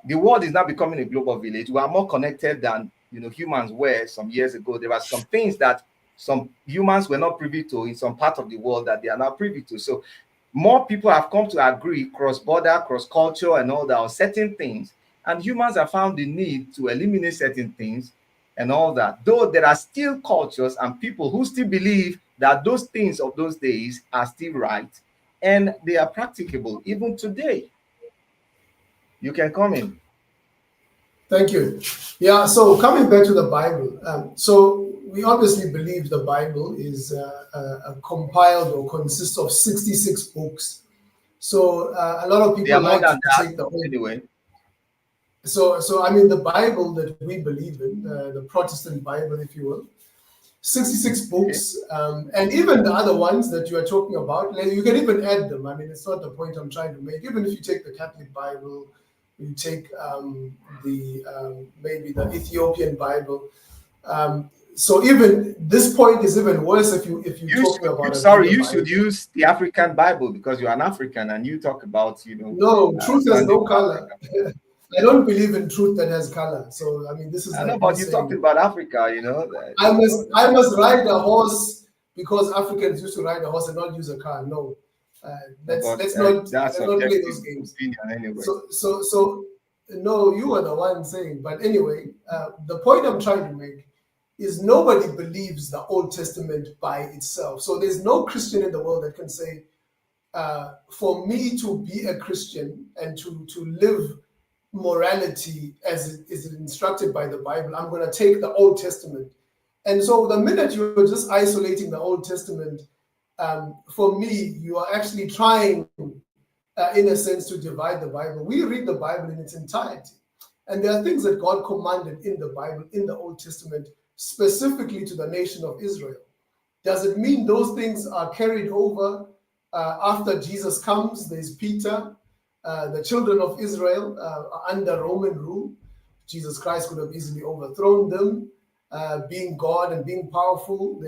the world is now becoming a global village. We are more connected than, humans were some years ago. There are some things that some humans were not privy to in some part of the world that they are now privy to. So more people have come to agree cross-border, cross-culture and all that on certain things. And humans have found the need to eliminate certain things and all that. Though there are still cultures and people who still believe that those things of those days are still right and they are practicable even today. You can come in. Thank you. Yeah, so coming back to the Bible, so we obviously believe the Bible is compiled or consists of 66 books. So a lot of people like to take the whole. Anyway. So I mean, the Bible that we believe in, the Protestant Bible, if you will, 66 books, and even the other ones that you are talking about, like, you can even add them. I mean, it's not the point I'm trying to make. Even if you take the Catholic Bible, you take maybe the Ethiopian Bible. So even this point is even worse if you talking about. Sorry, you should use the African Bible because you're an African and you talk about, No, truth has no color. I don't believe in truth that has color. So I mean, this is. I know, but you're talking about Africa, I must ride a horse because Africans used to ride a horse and not use a car. No, let's not play those games. Anyway. So no, you are the one saying. But anyway, the point I'm trying to make is nobody believes the Old Testament by itself. So there's no Christian in the world that can say, for me to be a Christian and to live morality as it is instructed by the Bible, I'm going to take the Old Testament. And so the minute you're just isolating the Old Testament, for me, you are actually trying, in a sense, to divide the Bible. We read the Bible in its entirety. And there are things that God commanded in the Bible, in the Old Testament, specifically to the nation of Israel. Does it mean those things are carried over after Jesus comes? There's Peter. The children of Israel are under Roman rule. Jesus Christ could have easily overthrown them, being God and being powerful.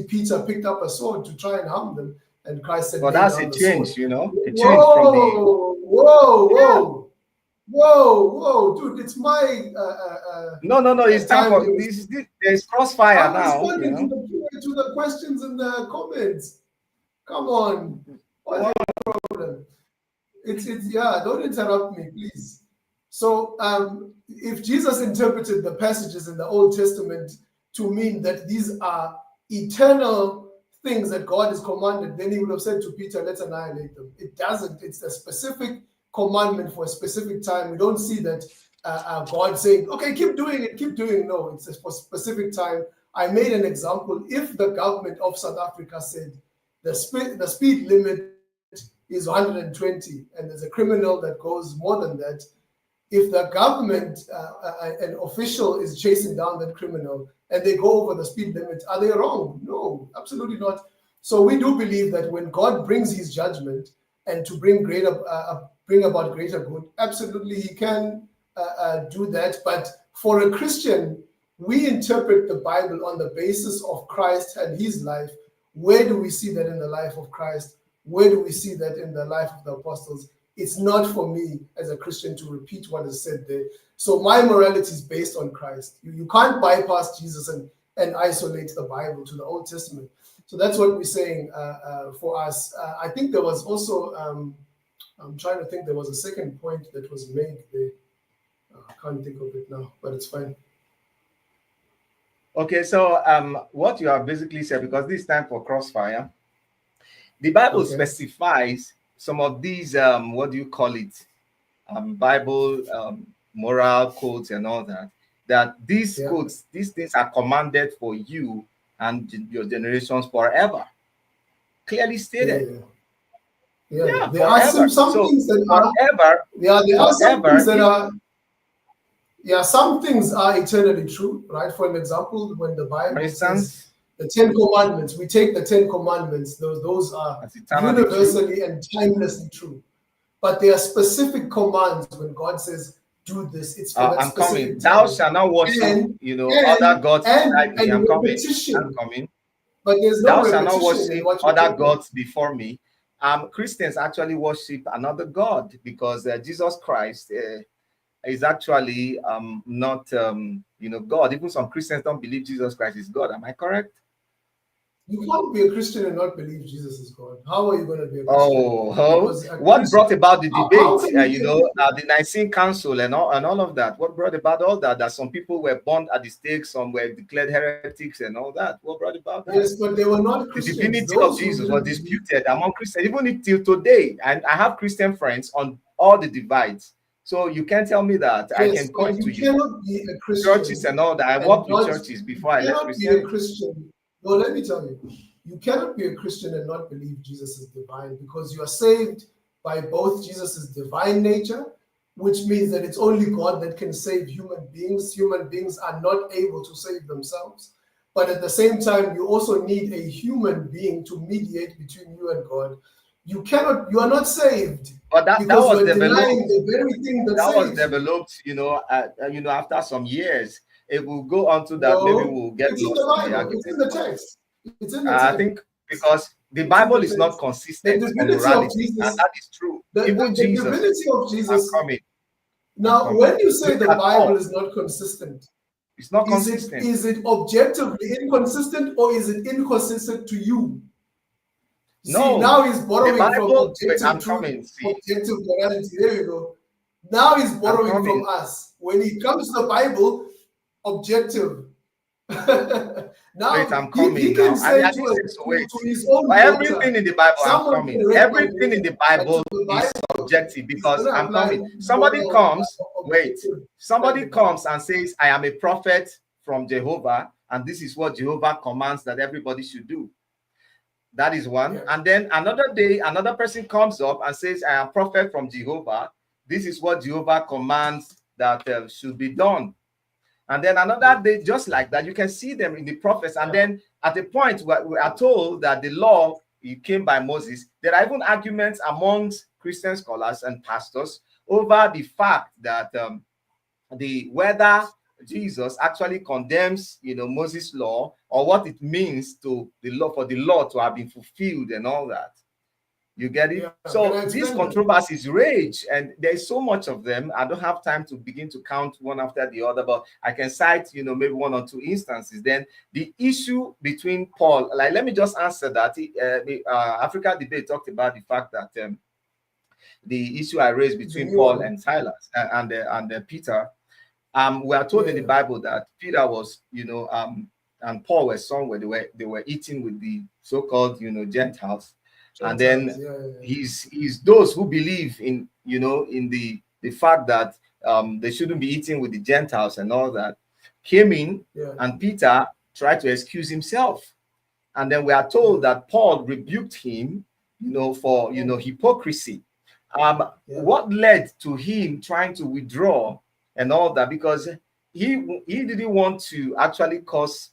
Peter picked up a sword to try and harm them, and Christ said, "But that's a change, It changed Whoa, dude! It's my no. It's time for this. There's crossfire now. I'm responding to the questions in the comments. Come on, what's the problem? It's don't interrupt me, please. So if Jesus interpreted the passages in the Old Testament to mean that these are eternal things that God has commanded, then he would have said to Peter, let's annihilate them. It doesn't. It's a specific commandment for a specific time. We don't see that God saying, okay, keep doing it. No, it's for a specific time. I made an example. If the government of South Africa said the speed limit is 120 and there's a criminal that goes more than that, if the government, an official is chasing down that criminal and they go over the speed limit, are they wrong? No, absolutely not. So we do believe that when God brings his judgment and to bring about greater good, absolutely he can do that. But for a Christian, we interpret the Bible on the basis of Christ and his life. Where do we see that in the life of Christ? Where do we see that in the life of the apostles? It's not for me as a Christian to repeat what is said there. So my morality is based on Christ. You can't bypass Jesus and isolate the Bible to the Old Testament. So that's what we're saying for us. I think there was also, I'm trying to think, there was a second point that was made there. I can't think of it now, but it's fine. Okay, so what you have basically said, because this time for Crossfire, the Bible specifies some of these, what do you call it, Bible moral codes and all that, that these codes, these things are commanded for you and your generations forever. Clearly stated. Yeah, there are some things that forever. There are some things that are. Yeah, some things are eternally true, right? For an example, when the Bible says the 10 Commandments, we take the 10 Commandments, those are universally and timelessly true. But there are specific commands when God says, do this. It's for that I'm specific coming. Thou shalt not worship, other gods beside me. I'm coming. But there's no Thou shalt not worship other gods before me. Christians actually worship another God because Jesus Christ is actually not God. Even some Christians don't believe Jesus Christ is God. Am I correct? You can't be a Christian and not believe Jesus is God. How are you going to be a Christian? What brought about the debate? The Nicene Council and all of that. What brought about all that? That some people were burned at the stake, some were declared heretics and all that. What brought about that? Yes, but they were not Christians. The divinity of Jesus was disputed among Christians, even till today. And I have Christian friends on all the divides. So you can't tell me that. I can point to you. Cannot be a Christian. Churches and all that. I worked with churches before I left Christianity. You cannot be a Christian. No, let me tell you. You cannot be a Christian and not believe Jesus is divine, because you are saved by both Jesus' divine nature, which means that it's only God that can save human beings. Human beings are not able to save themselves. But at the same time, you also need a human being to mediate between you and God. You are not saved. But that was developed. The very thing that was developed, after some years. It will go on to that. Maybe we'll get it's in the Bible. It's in the text. It's in the text. I think because the Bible is not consistent on morality, and that is true. Even Jesus, the divinity of Jesus. Coming. Now, when you say the Bible is not consistent, it's not consistent. Is it objectively inconsistent, or is it inconsistent to you? No. See, now he's borrowing from objective morality. There you go. Now he's borrowing from us. When it comes to the Bible, objective. Now I'm coming. He can say to his own everything in the Bible, I'm coming. Everything in the Bible is subjective, because I'm coming. Somebody comes and says, I am a prophet from Jehovah, and this is what Jehovah commands that everybody should do. That is one. And then another day, another person comes up and says, I am a prophet from Jehovah. This is what Jehovah commands that should be done. And then another day, just like that, you can see them in the prophets. And then at the point where we are told that the law, it came by Moses, there are even arguments amongst Christian scholars and pastors over the fact that whether Jesus actually condemns, Moses' law, or what it means to the law, for the law to have been fulfilled and all that. You get it? So these controversies rage, and there's so much of them. I don't have time to begin to count one after the other, but I can cite, maybe one or two instances. Then the issue between Paul, let me just answer that. The Africa Debate talked about the fact that the issue I raised between Paul and Silas and Peter. We are told in the Bible that Peter was, and Paul were somewhere they were eating with the so-called, Gentiles. And then he's those who believe in, in the fact that they shouldn't be eating with the Gentiles and all that, came in, and Peter tried to excuse himself. And then we are told that Paul rebuked him, for, hypocrisy. What led to him trying to withdraw and all that? Because he didn't want to actually cause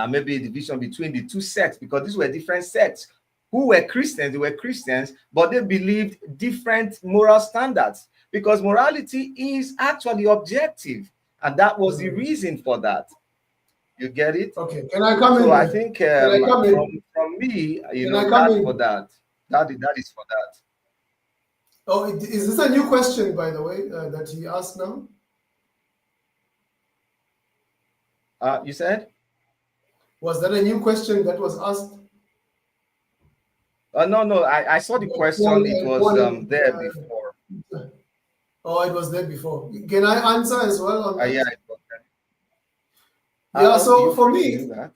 maybe a division between the two sects, because these were different sects. Who were Christians, they were Christians, but they believed different moral standards. because morality is actually objective, and that was the reason for that. You get it? Okay, can I come in? So I think Can I come in? from me, you Can know, I come that in? for that. That is for that. Oh, is this a new question, by the way, that he asked now? You said? Was that a new question that was asked? No, I saw the question. It was there before. Oh, it was there before. Can I answer as well on that? Yeah, it was there. Yeah, so for free to me, do that.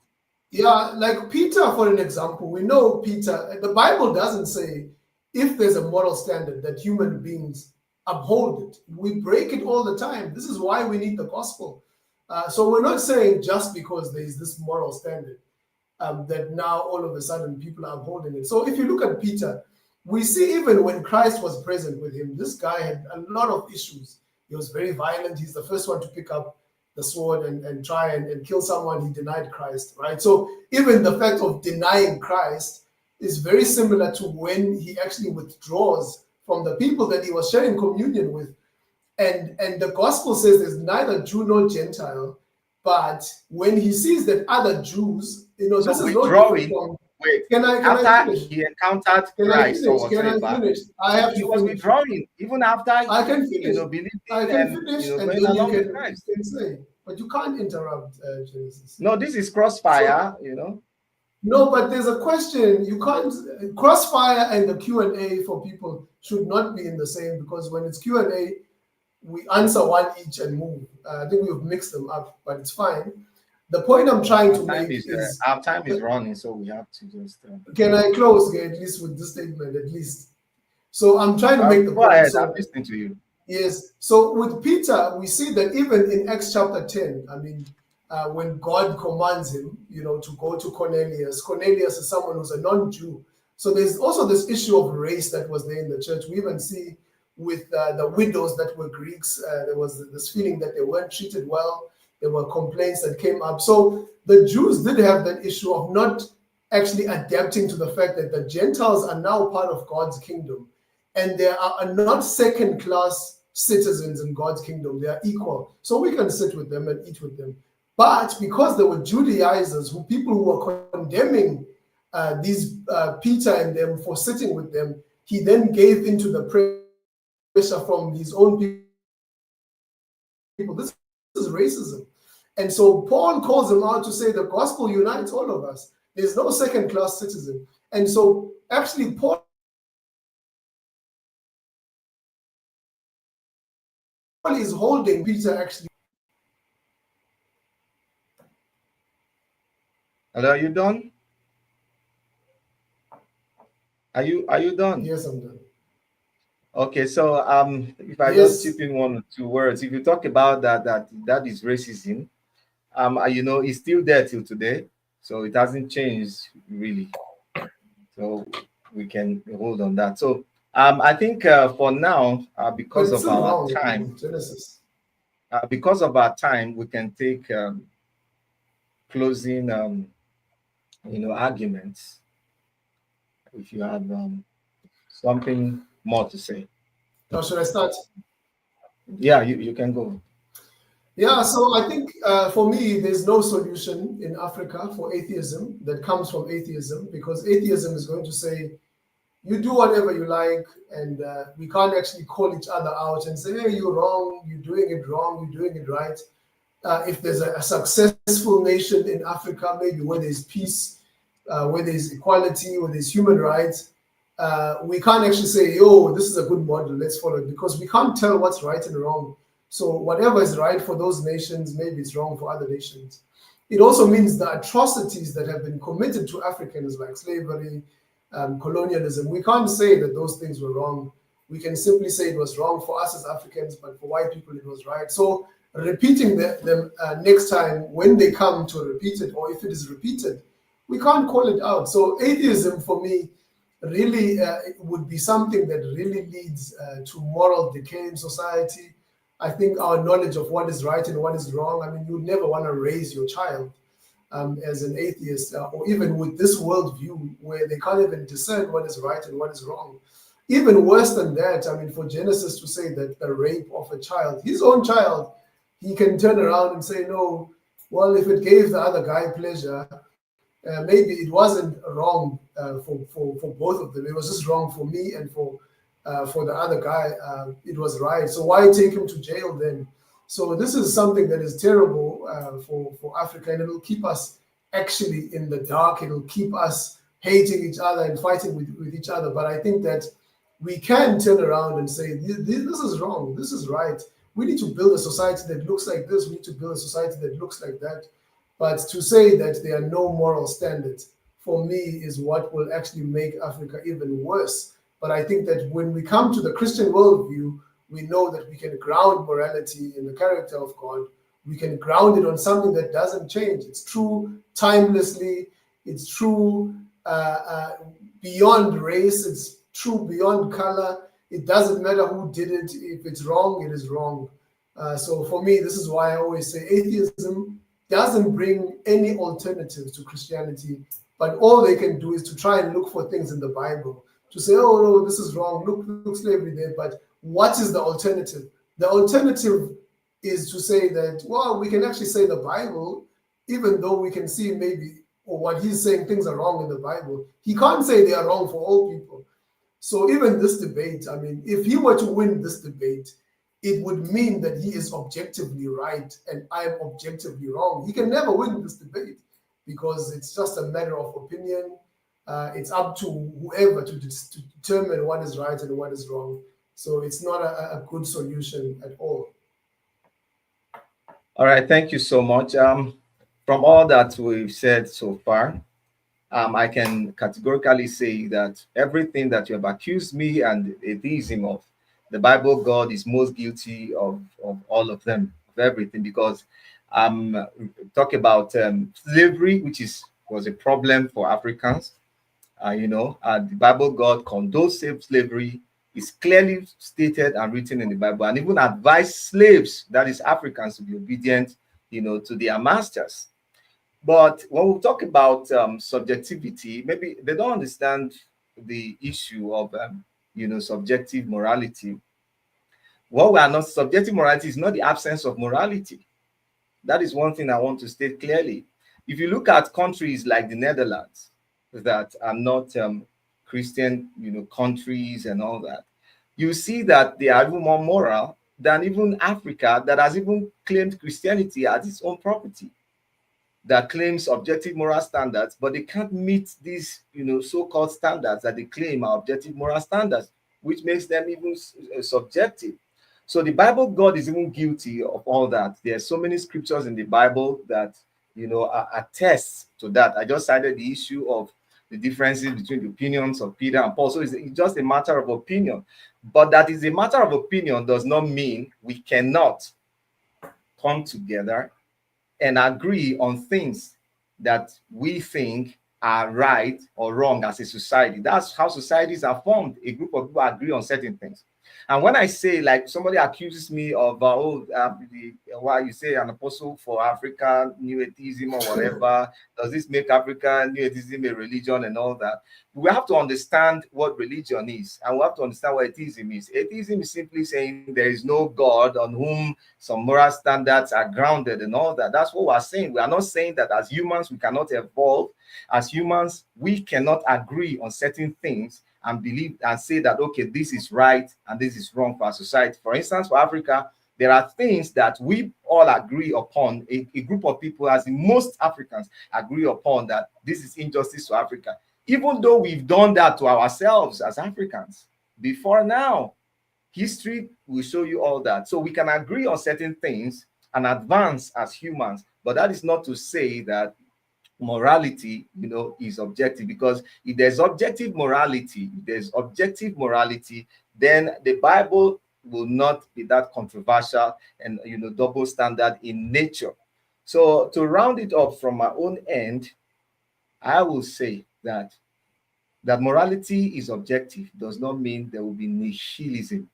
yeah, like Peter, for an example, we know Peter, the Bible doesn't say if there's a moral standard that human beings uphold it. We break it all the time. This is why we need the gospel. So we're not saying just because there is this moral standard that now all of a sudden people are upholding it. So if you look at Peter, we see even when Christ was present with him, this guy had a lot of issues. He was very violent. He's the first one to pick up the sword and try and kill someone. He denied Christ, right? So even the fact of denying Christ is very similar to when he actually withdraws from the people that he was sharing communion with. And the gospel says there's neither Jew nor Gentile, but when he sees that other Jews, so this is withdrawing. Wait, after I finish? He encountered Christ or whatever, can I finish? I have he to was finish. withdrawing even after I can finish. believing I can finish, and going then along you with Christ. can say, but you can't interrupt Genesis. No, this is crossfire, so, No, but there's a question. You can't crossfire and the Q&A for people should not be in the same, because when it's Q&A, we answer one each and move. I think we've mixed them up, but it's fine. The point I'm trying to make is our time is running, so we have to just. Can I close at least with this statement, at least? So I'm trying to make the go point. ahead, so, I'm listening to you. Yes. So with Peter, we see that even in Acts chapter 10, I mean, when God commands him, to go to Cornelius. Cornelius is someone who's a non-Jew. So there's also this issue of race that was there in the church. We even see with the widows that were Greeks, there was this feeling that they weren't treated well. There were complaints that came up. So the Jews did have that issue of not actually adapting to the fact that the Gentiles are now part of God's kingdom. And they are not second-class citizens in God's kingdom. They are equal. So we can sit with them and eat with them. But because there were Judaizers, people who were condemning these Peter and them for sitting with them, he then gave into the pressure from his own people. This is racism. And so Paul calls him out to say the gospel unites all of us. There's no second-class citizen. And so actually Paul is holding Peter actually. Hello, are you done? Are you done? Yes, I'm done. Okay, so if I just chip in 1 or 2 words, if you talk about that is racism, it's still there till today, so it hasn't changed really. So we can hold on that. So I think for now, because of our time, Genesis. Because of our time, we can take closing arguments. If you have something more to say. Or should I start? Yeah, you can go. Yeah, so I think for me, there's no solution in Africa for atheism that comes from atheism, because atheism is going to say, you do whatever you like, and we can't actually call each other out and say, hey, you're wrong, you're doing it wrong, you're doing it right. If there's a successful nation in Africa, maybe where there's peace, where there's equality, where there's human rights, we can't actually say, oh, this is a good model, let's follow it, because we can't tell what's right and wrong. So whatever is right for those nations, maybe it's wrong for other nations. It also means the atrocities that have been committed to Africans, like slavery, colonialism, we can't say that those things were wrong. We can simply say it was wrong for us as Africans, but for white people it was right. So repeating them next time when they come to repeat it, or if it is repeated, we can't call it out. So atheism for me really would be something that really leads to moral decay in society. I think our knowledge of what is right and what is wrong, I mean, you would never want to raise your child as an atheist, or even with this worldview where they can't even discern what is right and what is wrong. even worse than that, I mean, for Genesis to say that the rape of a child, his own child, he can turn around and say, no, well, if it gave the other guy pleasure, maybe it wasn't wrong for both of them. It was just wrong for me and for the other guy. It was right. So why take him to jail then? So this is something that is terrible for Africa, and it'll keep us actually in the dark. It'll keep us hating each other and fighting with each other. But I think that we can turn around and say, this is wrong, this is right. We need to build a society that looks like this. We need to build a society that looks like that. But to say that there are no moral standards, for me, is what will actually make Africa even worse. But I think that when we come to the Christian worldview, we know that we can ground morality in the character of God. We can ground it on something that doesn't change. It's true timelessly. It's true beyond race. It's true beyond color. It doesn't matter who did it. If it's wrong, it is wrong. So for me, this is why I always say atheism doesn't bring any alternatives to Christianity, but all they can do is to try and look for things in the Bible to say, oh no, this is wrong. Look slavery there. But what is the alternative? The alternative is to say that, well, we can actually say the Bible, even though we can see maybe, or what he's saying, things are wrong in the Bible. He can't say they are wrong for all people. So even this debate, I mean, if he were to win this debate, it would mean that he is objectively right and I'm objectively wrong. He can never win this debate because it's just a matter of opinion. It's up to whoever to determine what is right and what is wrong. So it's not a good solution at all. All right, thank you so much. From all that we've said so far, I can categorically say that everything that you have accused me and atheism of, the Bible God is most guilty of all of them, of everything, because talk about slavery, which was a problem for Africans. The Bible God condones slavery. Is clearly stated and written in the Bible, and even advised slaves, that is Africans, to be obedient, to their masters. But when we talk about subjectivity, maybe they don't understand the issue of subjective morality. What we are not, subjective morality is not the absence of morality. That is one thing I want to state clearly. If you look at countries like the Netherlands that are not Christian, countries and all that, you see that they are even more moral than even Africa, that has even claimed Christianity as its own property, that claims objective moral standards, but they can't meet these, so-called standards that they claim are objective moral standards, which makes them even subjective. So the Bible God is even guilty of all that. There are so many scriptures in the Bible that, attest to that. I just cited the issue of the differences between the opinions of Peter and Paul. So it's just a matter of opinion. But that is a matter of opinion does not mean we cannot come together and agree on things that we think are right or wrong as a society. That's how societies are formed. A group of people agree on certain things. And when I say, like, somebody accuses me of, why you say an apostle for Africa, new atheism or whatever, does this make Africa, new atheism a religion and all that? We have to understand what religion is, and we have to understand what atheism is. Atheism is simply saying there is no God on whom some moral standards are grounded and all that. That's what we're saying. We are not saying that as humans we cannot evolve. As humans, we cannot agree on certain things and believe and say that, okay, this is right and this is wrong for our society. For instance, for Africa, there are things that we all agree upon, a group of people, as in most Africans, agree upon that this is injustice to Africa, even though we've done that to ourselves as Africans before now. History will show you all that. So we can agree on certain things and advance as humans, but that is not to say that morality is objective, because if there's objective morality, then the Bible will not be that controversial and double standard in nature. So to round it up from my own end, I will say that morality is objective does not mean there will be nihilism.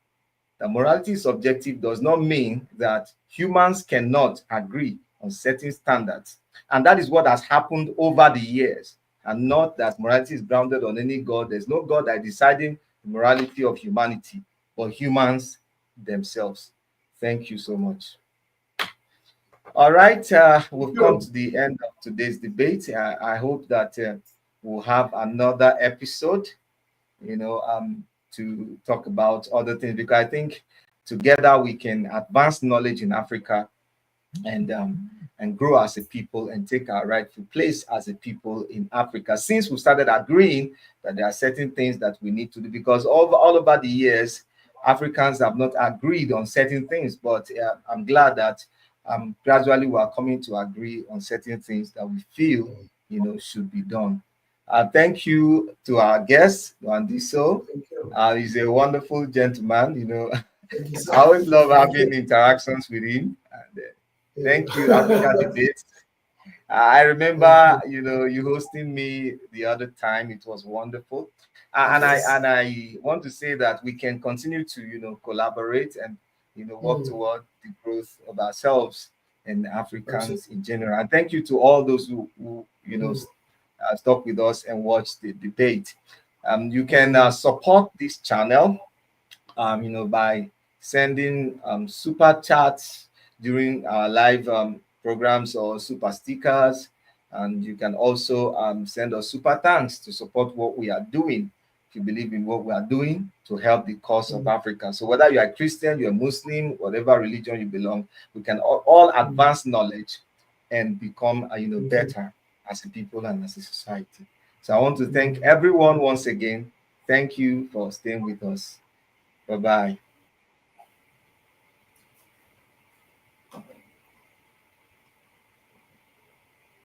That morality is subjective does not mean that humans cannot agree on certain standards. And that is what has happened over the years, and not that morality is grounded on any God. There's no God that is deciding morality of humanity, but humans themselves. Thank you so much. All right, we've come to the end of today's debate. I hope that we'll have another episode, to talk about other things, because I think together we can advance knowledge in Africa and grow as a people and take our rightful place as a people in Africa. Since we started agreeing that there are certain things that we need to do, because all over the years, Africans have not agreed on certain things, but I'm glad that gradually we are coming to agree on certain things that we feel, should be done. Thank you to our guest, Wandiso. He's a wonderful gentleman. I always love having interactions with him. And, thank you, Africa Debate. I remember, you hosting me the other time. It was wonderful, and I want to say that we can continue to collaborate and work toward the growth of ourselves and Africans in general. And thank you to all those who stuck with us and watched the debate. You can support this channel, by sending super chats during our live programs or super stickers. And you can also send us super thanks to support what we are doing. If you believe in what we are doing to help the cause of Africa. So whether you are Christian, you're Muslim, whatever religion you belong, we can all advance knowledge and become better as a people and as a society. So I want to thank everyone once again. Thank you for staying with us. Bye-bye.